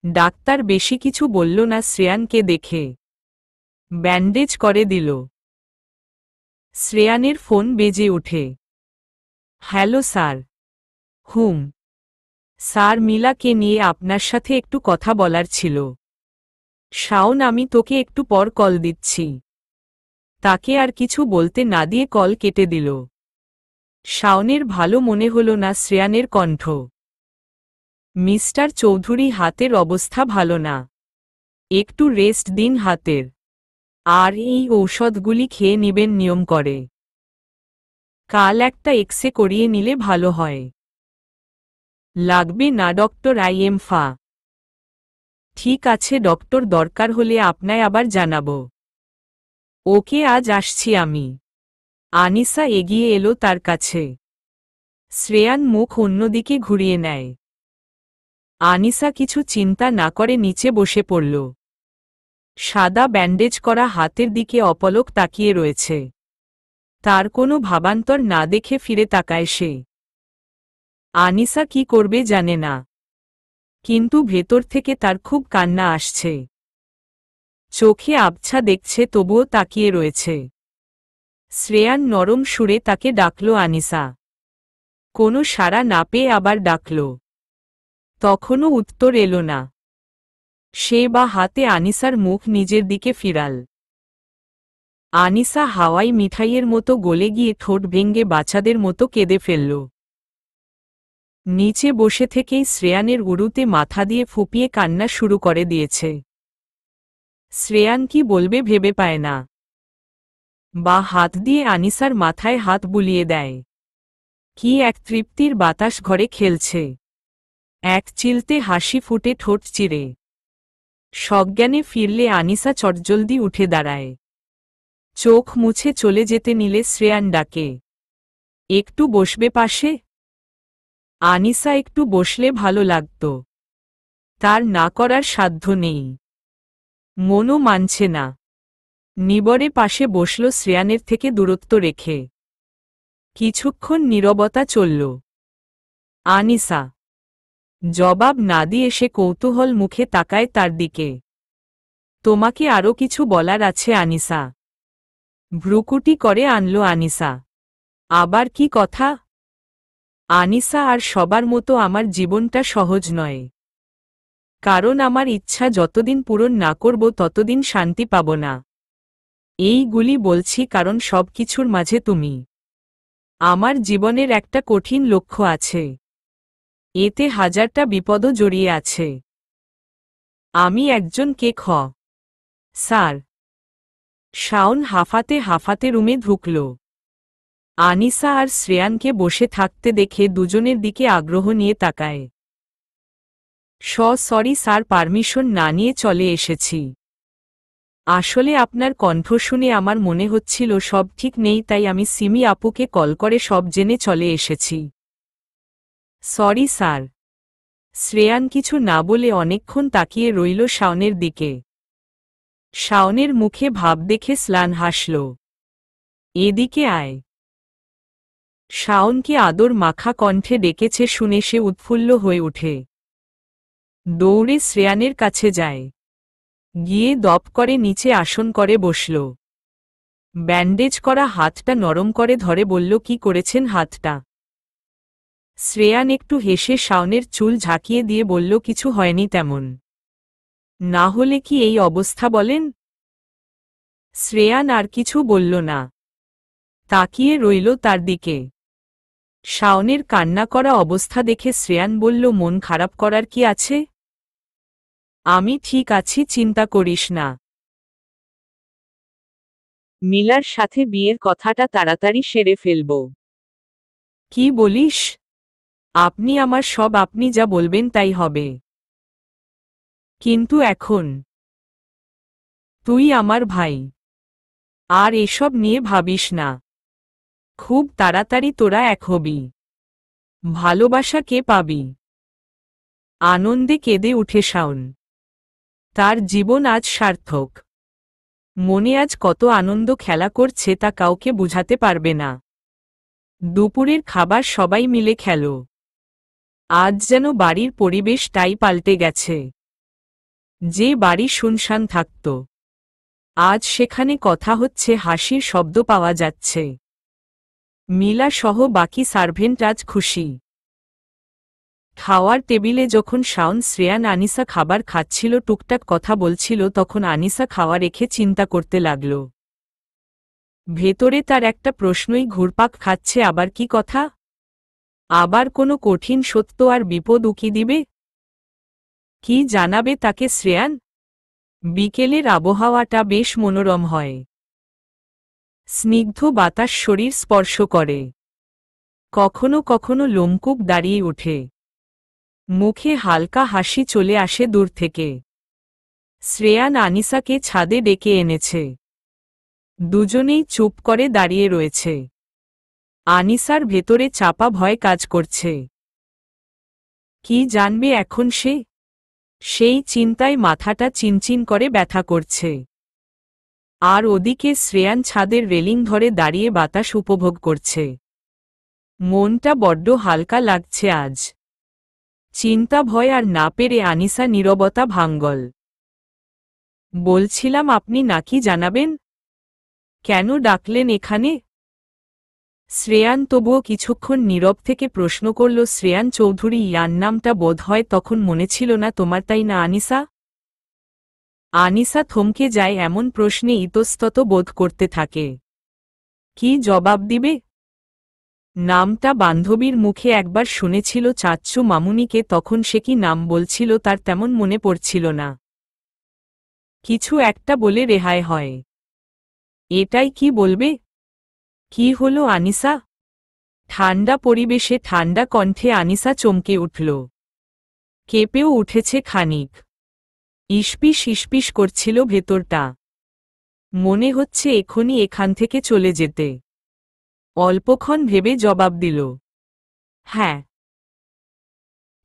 ডাক্তার বেশি কিছু বলল না শ্রেয়ানকে দেখে। ব্যান্ডেজ করে দিল। শ্রেয়ানের ফোন বেজে ওঠে। Hello sir. হুম স্যার, মিলাকে নিয়ে আপনার সাথে একটু কথা বলার ছিল। শাওন, আমি তোকে একটু পর কল দিচ্ছি। তাকে আর কিছু বলতে না দিয়ে কল কেটে দিল। শাওনের ভালো মনে হলো না শ্রেয়ানের কণ্ঠ। মিস্টার চৌধুরী, হাতের অবস্থা ভালো না, একটু রেস্ট দিন হাতের। আর এই ঔষধগুলি খেয়ে নিবেন নিয়ম করে। কাল একটা এক্সরে করিয়ে নিলে ভালো হয়। লাগবে না ডক্টর, আই এম ফা। ঠিক আছে ডক্টর, দরকার হলে আপনায় আবার জানাবো। ওকে, আজ আসছি আমি। আনিসা এগিয়ে এলো তার কাছে। শ্রেয়ান মুখ অন্যদিকে ঘুরিয়ে নেয়। আনিসা কিছু চিন্তা না করে নিচে বসে পড়ল। সাদা ব্যান্ডেজ করা হাতের দিকে অপলক তাকিয়ে রয়েছে। তার কোনো ভাবান্তর না দেখে ফিরে তাকায় সে। আনিসা কি করবে জানে না, কিন্তু ভেতর থেকে তার খুব কান্না আসছে। চোখে আবছা দেখছে তবুও তাকিয়ে রয়েছে। শ্রেয়ান নরম সুরে তাকে ডাকল আনিসা। কোনো সাড়া না পেয়ে আবার ডাকল। তখনও উত্তর এলো না। সে বা হাতে আনিসার মুখ নিজের দিকে ফিরাল। আনিসা হাওয়াই মিঠাইয়ের মতো গলে গিয়ে ঠোঁট ভেঙে বাচ্চাদের মতো কেঁদে ফেলল। নিচে বসে থেকেই শ্রেয়ানের উড়ুতে মাথা দিয়ে ফুপিয়ে কান্না শুরু করে দিয়েছে। শ্রেয়ান কি বলবে ভেবে পায় না। বা হাত দিয়ে আনিসার মাথায় হাত বুলিয়ে দেয়। কি এক তৃপ্তির বাতাস ঘরে খেলছে। এক চিলতে হাসি ফুটে ঠোঁট চিরে। সজ্ঞানে ফিরলে আনিসা চটজলদি উঠে দাঁড়ায়। চোখ মুছে চলে যেতে নিলে শ্রেয়ান ডাকে, একটু বসবে পাশে? আনিসা একটু বসলে ভালো লাগত। তার না করার সাধ্য নেই। মনও মানছে না। নিবরে পাশে বসল শ্রেয়ানের থেকে দূরত্ব রেখে। কিছুক্ষণ নীরবতা চলল। আনিসা জবাব না দিয়ে সে কৌতূহল মুখে তাকায় তার দিকে। তোমাকে আরও কিছু বলার আছে আনিসা। ভ্রুকুটি করে আনল আনিসা। আবার কি কথা? আনিসা আর সবার মতো আমার জীবনটা সহজ নয়। কারণ আমার ইচ্ছা যতদিন পূরণ না করব ততদিন শান্তি পাব না। এইগুলি বলছি কারণ সবকিছুর মাঝে তুমি। আমার জীবনের একটা কঠিন লক্ষ্য আছে। এতে হাজারটা বিপদও জড়িয়ে আছে। আমি একজন খ স্যার। শাওন হাঁফাতে হাঁফাতে রুমে ঢুকল। আনিসা আর শ্রেয়ানকে বসে থাকতে দেখে দুজনের দিকে আগ্রহ নিয়ে তাকায়। সরি স্যার, পারমিশন না নিয়ে চলে এসেছি। আসলে আপনার কণ্ঠ শুনে আমার মনে হচ্ছিল সব ঠিক নেই, তাই আমি সিমি আপুকে কল করে সব জেনে চলে এসেছি। Sorry sir. শ্রেয়ান কিছু না বলে অনেকক্ষণ তাকিয়ে রইল শাওনের দিকে। শাওনের মুখে ভাব দেখে স্লান হাসল। এদিকে আয়। শাওনকে আদর মাখা কণ্ঠে ডেকেছে শুনে সে উৎফুল্ল হয়ে ওঠে। দৌড়ে শ্রেয়ানের কাছে যায়। গিয়ে দপ করে নিচে আসন করে বসল। ব্যান্ডেজ করা হাতটা নরম করে ধরে বলল, কি করেছেন হাতটা? শ্রেয়ান একটু হেসে শাওনের চুল ঝাঁকিয়ে দিয়ে বলল, কিছু হয়নি তেমন। না হলে কি এই অবস্থা বলেন? শ্রেয়ান আর কিছু বলল না। তাকিয়ে রইল তার দিকে। শাওনের কান্না করা অবস্থা দেখে শ্রেয়ান বলল, মন খারাপ করার কি আছে? আমি ঠিক আছি, চিন্তা করিস না। মিলার সাথে বিয়ের কথাটা তাড়াতাড়ি সেরে ফেলব। কি বলিস? আপনি আমার সব, আপনি যা বলবেন তাই হবে। কিন্তু এখন তুই আমার ভাই। আর এসব নিয়ে ভাবিস না। খুব তাড়াতাড়ি তোরা এক হবি। ভালোবাসা কে পাবি? আনন্দে কেঁদে উঠে শাওন। তার জীবন আজ সার্থক। মনে আজ কত আনন্দ খেলা করছে তা কাউকে বুঝাতে পারবে না। দুপুরের খাবার সবাই মিলে খেল। আজ যেন বাড়ির পরিবেশটাই পাল্টে গেছে। যে বাড়ি শুনশান থাকত, আজ সেখানে কথা হচ্ছে, হাসির শব্দ পাওয়া যাচ্ছে। মিলা সহ বাকি সার্ভেন্ট আজ খুশি। খাওয়ার টেবিলে যখন শাওন, শ্রেয়ান, আনিসা খাবার খাচ্ছিল, টুকটাক কথা বলছিল, তখন আনিসা খাওয়া রেখে চিন্তা করতে লাগল। ভেতরে তার একটা প্রশ্নই ঘুরপাক খাচ্ছে, আবার কি কথা? আবার কোনো কঠিন সত্য আর বিপদ উকি দিবে? কি জানাবে তাকে শ্রেয়ান? বিকেলের আবহাওয়াটা বেশ মনোরম হয়। স্নিগ্ধ বাতাস শরীর স্পর্শ করে। কখনো কখনো লোমকূপ দাঁড়িয়ে ওঠে। মুখে হালকা হাসি চলে আসে দূর থেকে। শ্রেয়ান আনিসাকে ছাদে ডেকে এনেছে। দুজনেই চুপ করে দাঁড়িয়ে রয়েছে। আনিসার ভেতরে চাপা ভয় কাজ করছে। কি জানবে এখন সে? সেই চিন্তায় মাথাটা চিনচিন করে ব্যথা করছে। আর ওদিকে শ্রেয়ান ছাদের রেলিং ধরে দাঁড়িয়ে বাতাস উপভোগ করছে। মনটা বড্ড হালকা লাগছে আজ। চিন্তা ভয় আর না পেরে আনিসা নীরবতা ভাঙ্গল। বলছিলাম আপনি নাকি জানাবেন? কেন ডাকলেন এখানে? শ্রেয়ান তবুও কিছুক্ষণ নীরব থেকে প্রশ্ন করল। শ্রেয়ান চৌধুরী, ইয়ার নামটা বোধ হয় তখন মনে ছিল না তোমার, তাই না আনিসা? আনিসা থমকে যায়, এমন প্রশ্নে ইতস্তত বোধ করতে থাকে। কি জবাব দিবে? নামটা বান্ধবীর মুখে একবার শুনেছিল চাচ্চু মামুনিকে, তখন সে কি নাম বলছিল তার তেমন মনে পড়ছিল না। কিছু একটা বলে রেহাই হয়। এটাই কি বলবে? কি হলো আনিসা? ঠান্ডা পরিবেশে ঠান্ডা কণ্ঠে আনিসা চমকে উঠল। কেঁপেও উঠেছে খানিক। ইস্পিস ইস্পিস করছিল ভেতরটা। মনে হচ্ছে এখনই এখান থেকে চলে যেতে। অল্পক্ষণ ভেবে জবাব দিল, হ্যাঁ।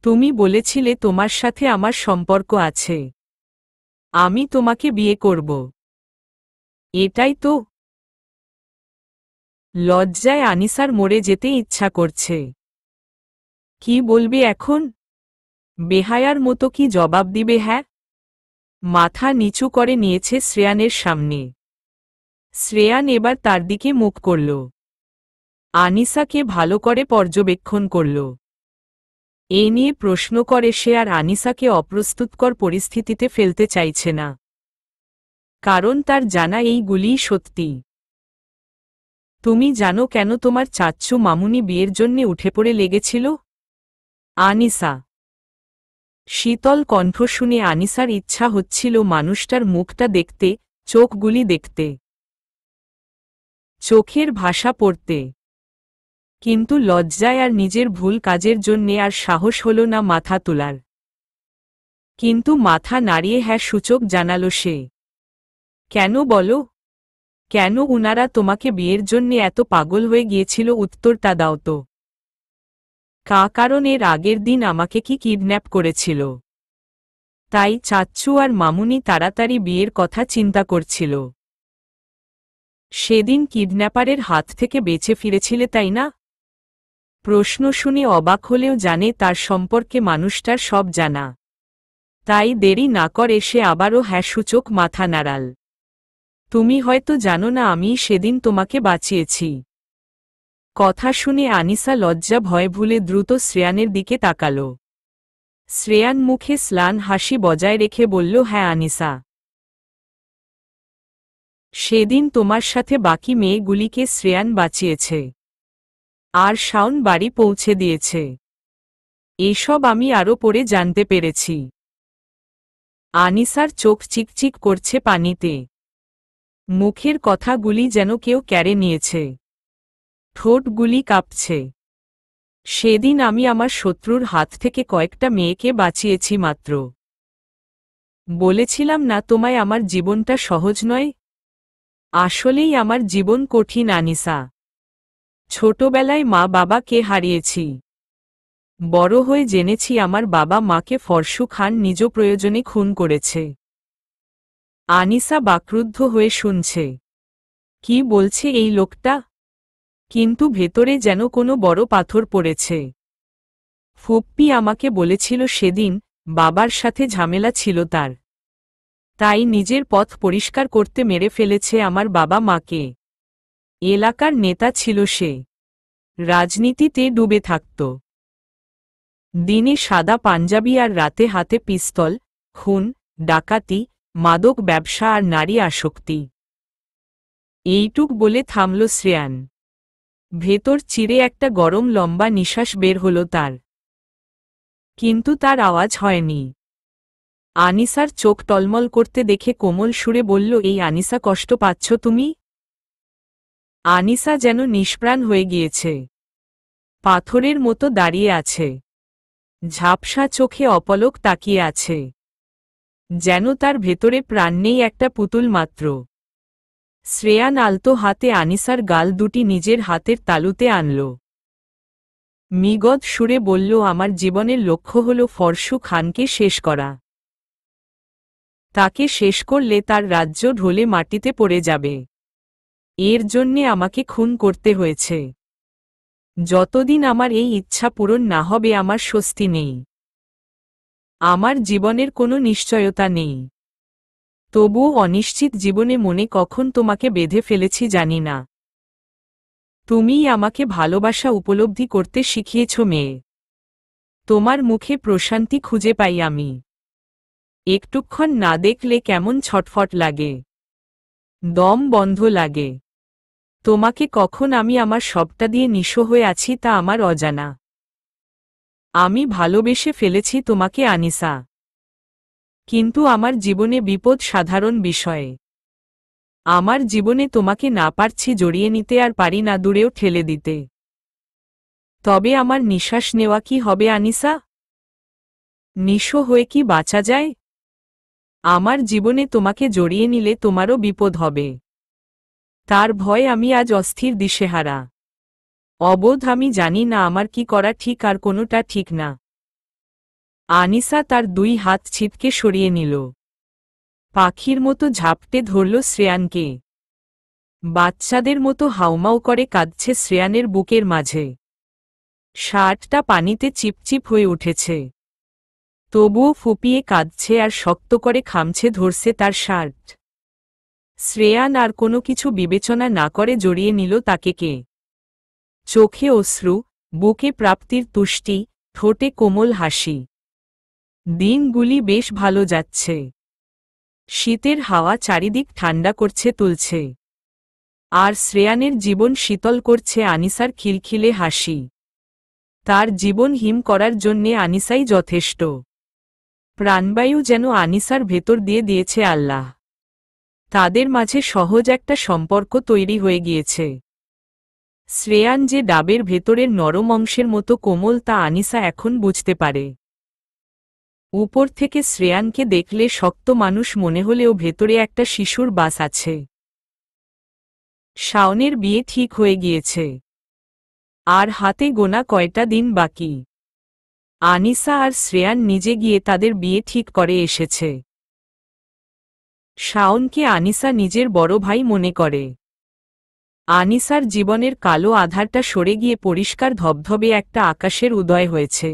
তুমি বলেছিলে তোমার সাথে আমার সম্পর্ক আছে। আমি তোমাকে বিয়ে করব। এটাই তো। লজ্জায় আনিসার মরে যেতে ইচ্ছা করছে। কি বলবে এখন? বেহায়ার মতো কি জবাব দিবে? হ্যাঁ। মাথা নিচু করে নিয়েছে শ্রেয়ানের সামনে। শ্রেয়ান এবার তার দিকে মুখ করল। আনিসাকে ভালো করে পর্যবেক্ষণ করল। এ নিয়ে প্রশ্ন করে সে আর আনিসাকে অপ্রস্তুতকর পরিস্থিতিতে ফেলতে চাইছে না। কারণ তার জানা এইগুলিই সত্যি। তুমি জানো কেন তোমার চাচ্চু মামুনি বিয়ের জন্যে উঠে পড়ে লেগেছিল? আনিসা। শীতল কণ্ঠ শুনে আনিসার ইচ্ছা হচ্ছিল মানুষটার মুখটা দেখতে, চোখগুলি দেখতে, চোখের ভাষা পড়তে। কিন্তু লজ্জায় আর নিজের ভুল কাজের জন্যে আর সাহস হল না মাথা তোলার। কিন্তু মাথা নাড়িয়ে হ্যাঁ সূচক জানাল সে। কেন বলো? কেন উনারা তোমাকে বিয়ের জন্যে এত পাগল হয়ে গিয়েছিল? উত্তরটা দাও তো। কারণ এর আগের দিন আমাকে কি কিডন্যাপ করেছিল। তাই চাচ্চু আর মামুনি তাড়াতাড়ি বিয়ের কথা চিন্তা করছিল। সেদিন কিডন্যাপারের হাত থেকে বেঁচে ফিরেছিলে, তাই না? প্রশ্ন শুনে অবাক হলেও জানে তার সম্পর্কে মানুষটার সব জানা। তাই দেরি না করে সে আবারও হ্যাঁ সূচক মাথা নাড়াল। তুমি হয়তো জানো না আমি সেদিন তোমাকে বাঁচিয়েছি। কথা শুনে আনিসা লজ্জা ভয় ভুলে দ্রুত শ্রেয়ানের দিকে তাকাল। শ্রেয়ান মুখে স্লান হাসি বজায় রেখে বলল, হ্যাঁ আনিসা। সেদিন তোমার সাথে বাকি মেয়েগুলিকে শ্রেয়ান বাঁচিয়েছে। আর শাওন বাড়ি পৌঁছে দিয়েছে। এসব আমি আরও পরে জানতে পেরেছি। আনিসার চোখ চিকচিক করছে পানিতে। মুখের কথাগুলি যেন কেউ কেড়ে নিয়েছে। ঠোঁটগুলি কাঁপছে। সেদিন আমি আমার শত্রুর হাত থেকে কয়েকটা মেয়েকে বাঁচিয়েছি মাত্র। বলেছিলাম না তোমায় আমার জীবনটা সহজ নয়? আসলেই আমার জীবন কঠিন আনিসা। ছোটবেলায় মা বাবাকে হারিয়েছি। বড় হয়ে জেনেছি আমার বাবা মাকে ফরসু খান নিজ প্রয়োজনে খুন করেছে। আনিসা বাকরুদ্ধ হয়ে শুনছে। কি বলছে এই লোকটা? কিন্তু ভেতরে যেন কোনো বড় পাথর পড়েছে। ফুপ্পি আমাকে বলেছিল সেদিন বাবার সাথে ঝামেলা ছিল তার। তাই নিজের পথ পরিষ্কার করতে মেরে ফেলেছে আমার বাবা মাকে। এলাকার নেতা ছিল সে। রাজনীতিতে ডুবে থাকত। দিনে সাদা পাঞ্জাবি আর রাতে হাতে পিস্তল, খুন, ডাকাতি, মাদক ব্যবসা আর নারী আসক্তি। এইটুক বলে থামল শ্রেয়ান। ভেতর চিরে একটা গরম লম্বা নিঃশ্বাস বের হল তার। কিন্তু তার আওয়াজ হয়নি। আনিসার চোখ টলমল করতে দেখে কোমল সুরে বলল, এই আনিসা, কষ্ট পাচ্ছ তুমি? আনিসা যেন নিষ্প্রাণ হয়ে গিয়েছে। পাথরের মতো দাঁড়িয়ে আছে। ঝাপসা চোখে অপলক তাকিয়ে আছে। যেন তার ভেতরে প্রাণ নেই, একটা পুতুল মাত্র। শ্রেয়ান আলতো হাতে আনিসার গাল দুটি নিজের হাতের তালুতে আনল। মিগত সুরে বলল, আমার জীবনের লক্ষ্য হল ফরসু খানকে শেষ করা। তাকে শেষ করলে তার রাজ্য ঢলে মাটিতে পড়ে যাবে। এর জন্যে আমাকে খুন করতে হয়েছে। যতদিন আমার এই ইচ্ছা পূরণ না হবে আমার স্বস্তি নেই। আমার জীবনের কোনো নিশ্চয়তা নেই। তবুও অনিশ্চিত জীবনে মনে কখন তোমাকে বেঁধে ফেলেছি জানি না। তুমিই আমাকে ভালোবাসা উপলব্ধি করতে শিখিয়েছ মেয়ে। তোমার মুখে প্রশান্তি খুঁজে পাই আমি। একটুক্ষণ না দেখলে কেমন ছটফট লাগে, দম বন্ধ লাগে। তোমাকে কখন আমি আমার সবটা দিয়ে নিঃস্ব হয়ে আছি তা আমার অজানা। আমি ভালোবেসে ফেলেছি তোমাকে আনিসা। কিন্তু আমার জীবনে বিপদ সাধারণ বিষয়ে। আমার জীবনে তোমাকে না পারছি জড়িয়ে নিতে আর পারি না দূরেও ঠেলে দিতে। তবে আমার নিঃশ্বাস নেওয়া কি হবে আনিসা? নিঃস্ব হয়ে কি বাঁচা যায়? আমার জীবনে তোমাকে জড়িয়ে নিলে তোমারও বিপদ হবে। তার ভয় আমি আজ অস্থির দিশেহারা। অবোধ আমি জানি না আমার কি করা ঠিক আর কোনোটা ঠিক না। আনিসা তার 2 হাত ছিটকে সরিয়ে নিল। পাখির মতো ঝাপটে ধরল শ্রেয়ানকে। বাচ্চাদের মতো হাউমাউ করে কাঁদছে শ্রেয়ানের বুকের মাঝে। শার্টটা পানিতে চিপচিপ হয়ে উঠেছে। তবুও ফুপিয়ে কাঁদছে আর শক্ত করে খামছে ধরছে তার শার্ট। শ্রেয়ান আর কোনো কিছু বিবেচনা না করে জড়িয়ে নিল তাকে। চোখে অশ্রু, বুকে প্রাপ্তির তুষ্টি, ঠোঁটে কোমল হাসি। দিনগুলি বেশ ভালো যাচ্ছে। শীতের হাওয়া চারিদিক ঠান্ডা করছে তুলছে। আর শ্রেয়ানের জীবন শীতল করছে আনিসার খিলখিলে হাসি। তার জীবন হিম করার জন্যে আনিসাই যথেষ্ট। প্রাণবায়ু যেন আনিসার ভেতর দিয়ে দিয়েছে আল্লাহ। তাদের মাঝে সহজ একটা সম্পর্ক তৈরি হয়ে গিয়েছে। শ্রেয়ান যে ডাবের ভেতরের নরম অংশের মতো কোমল তা আনিসা এখন বুঝতে পারে। উপর থেকে শ্রেয়ানকে দেখলে শক্ত মানুষ মনে হলেও ভেতরে একটা শিশুর বাস আছে। শাওনের বিয়ে ঠিক হয়ে গিয়েছে। আর হাতে গোনা কয়টা দিন বাকি। আনিসা আর শ্রেয়ান নিজে গিয়ে তাদের বিয়ে ঠিক করে এসেছে। শাওনকে আনিসা নিজের বড় ভাই মনে করে। আনিসার জীবনের কালো আধারটা সরে গিয়ে পরিষ্কার ধবধবে একটা আকাশের উদয় হয়েছে।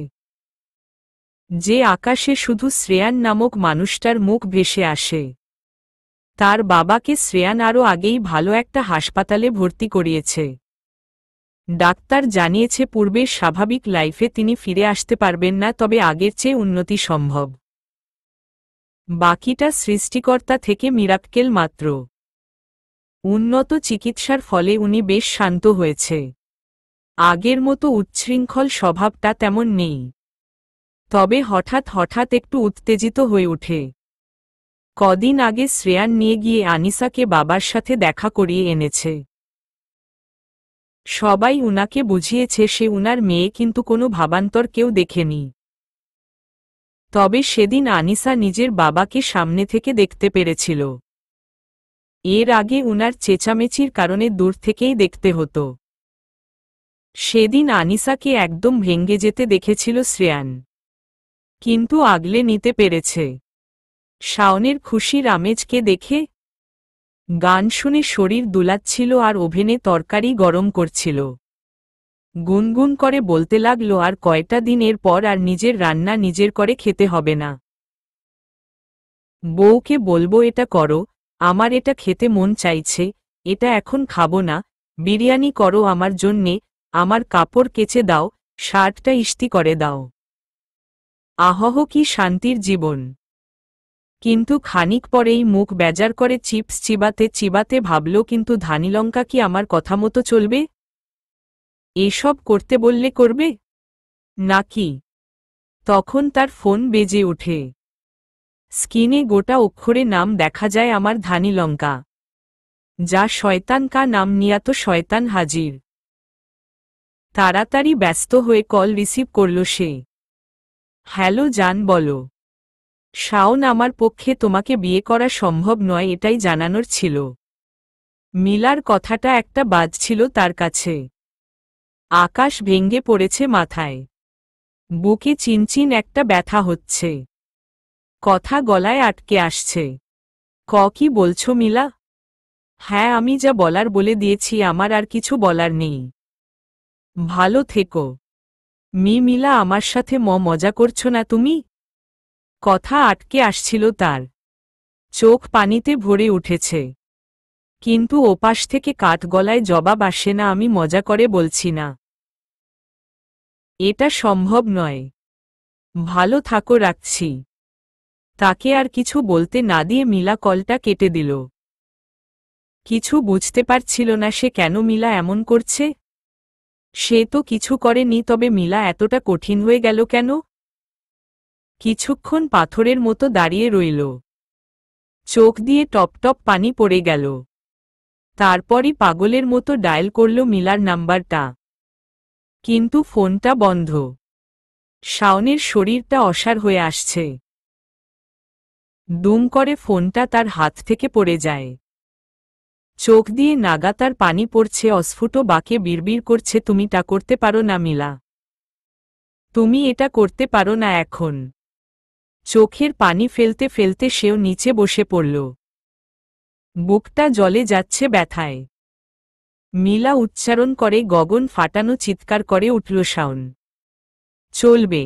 যে আকাশে শুধু শ্রেয়ান নামক মানুষটার মুখ ভেসে আসে। তার বাবাকে শ্রেয়ান আরও আগেই ভালো একটা হাসপাতালে ভর্তি করিয়েছে। ডাক্তার জানিয়েছে পূর্বের স্বাভাবিক লাইফে তিনি ফিরে আসতে পারবেন না, তবে আগের চেয়ে উন্নতি সম্ভব। বাকিটা সৃষ্টিকর্তা থেকে মিরাক্কেল মাত্র। উন্নত চিকিৎসার ফলে উনি বেশ শান্ত হয়েছে। আগের মতো উচ্ছৃঙ্খল স্বভাবটা তেমন নেই। তবে হঠাৎ হঠাৎ একটু উত্তেজিত হয়ে ওঠে। কদিন আগে শ্রেয়ান নিয়ে গিয়ে আনিসাকে বাবার সাথে দেখা করিয়ে এনেছে। সবাই উনাকে বুঝিয়েছে সে উনার মেয়ে, কিন্তু কোনো ভাবান্তর কেউ দেখেনি। তবে সেদিন আনিসা নিজের বাবাকে সামনে থেকে দেখতে পেরেছিল। এর আগে উনার চেঁচামেচির কারণে দূর থেকেই দেখতে হতো। সেদিন আনিসাকে একদম ভেঙে যেতে দেখেছিল শ্রেয়ান, কিন্তু আগলে নিতে পেরেছে। শাওনের খুশির আমেজকে দেখে গান শুনে শরীর দুলাচ্ছিল আর ওভেনে তরকারি গরম করছিল। গুনগুন করে বলতে লাগলো, আর কয়টা দিনের পর আর নিজের রান্না নিজের করে খেতে হবে না। বউকে বলবো এটা করো, আমার এটা খেতে মন চাইছে, এটা এখন খাবো না, বিরিয়ানি করো আমার জন্যে, আমার কাপড় কেচে দাও, শার্টটা ইস্ত্রি করে দাও। আহহ কি শান্তির জীবন। কিন্তু খানিক পরেই মুখ বেজার করে চিপস চিবাতে চিবাতে ভাবল, কিন্তু ধানিলঙ্কা কি আমার কথা মতো চলবে? এসব করতে বললে করবে নাকি? তখন তার ফোন বেজে ওঠে। স্ক্রিনে গোটা অক্ষরে নাম দেখা যায়, আমার ধানিলঙ্কা। যা শয়তান কা নাম নিয়া তো শয়তান হাজির। তাড়াতাড়ি ব্যস্ত হয়ে কল রিসিভ করল সে। হ্যালো জান, বলো। শাওন, আমার পক্ষে তোমাকে বিয়ে করা সম্ভব নয় এটাই জানানোর ছিল। মিলার কথাটা একটা বাজছিল তার কাছে। আকাশ ভেঙে পড়েছে মাথায়। বুকে চিনচিন একটা ব্যথা হচ্ছে। কথা গলায় আটকে আসছে। কি বলছো মিলা? হ্যাঁ, আমি যা বলার বলে দিয়েছি, আমার আর কিছু বলার নেই। ভালো থেকো। মিলা, আমার সাথে মজা করছো না তুমি? কথা আটকে আসছিল তার। চোখ পানিতে ভরে উঠেছে, কিন্তু ওপাশ থেকে কাঠ গলায় জবাব আসে না। আমি মজা করে বলছি না, এটা সম্ভব নয়। ভালো থাকো, রাখছি। তাকে আর কিছু বলতে না দিয়ে মিলা কলটা কেটে দিল। কিছু বুঝতে পারছিল না সে কেন মিলা এমন করছে। সে তো কিছু করেনি, তবে মিলা এতটা কঠিন হয়ে গেল কেন? কিছুক্ষণ পাথরের মতো দাঁড়িয়ে রইল। চোখ দিয়ে টপ টপ পানি পড়ে গেল। তারপরই পাগলের মতো ডায়াল করল মিলার নাম্বারটা, কিন্তু ফোনটা বন্ধ। শাওনের শরীরটা অসাড় হয়ে আসছে। দুম করে ফোনটা তার হাত থেকে পড়ে যায়। চোখ দিয়ে নাগাতার পানি পড়ছে, অস্ফুট বাঁকে বিড়বিড় করছে, তুমি তা করতে পারো না মিলা, তুমি এটা করতে পারো না এখন। চোখের পানি ফেলতে ফেলতে সেও নিচে বসে পড়ল। বুকটা জ্বলে যাচ্ছে ব্যথায়। মিলা উচ্চারণ করে গগন ফাটানো চিৎকার করে উঠল, শাওন, চলবে।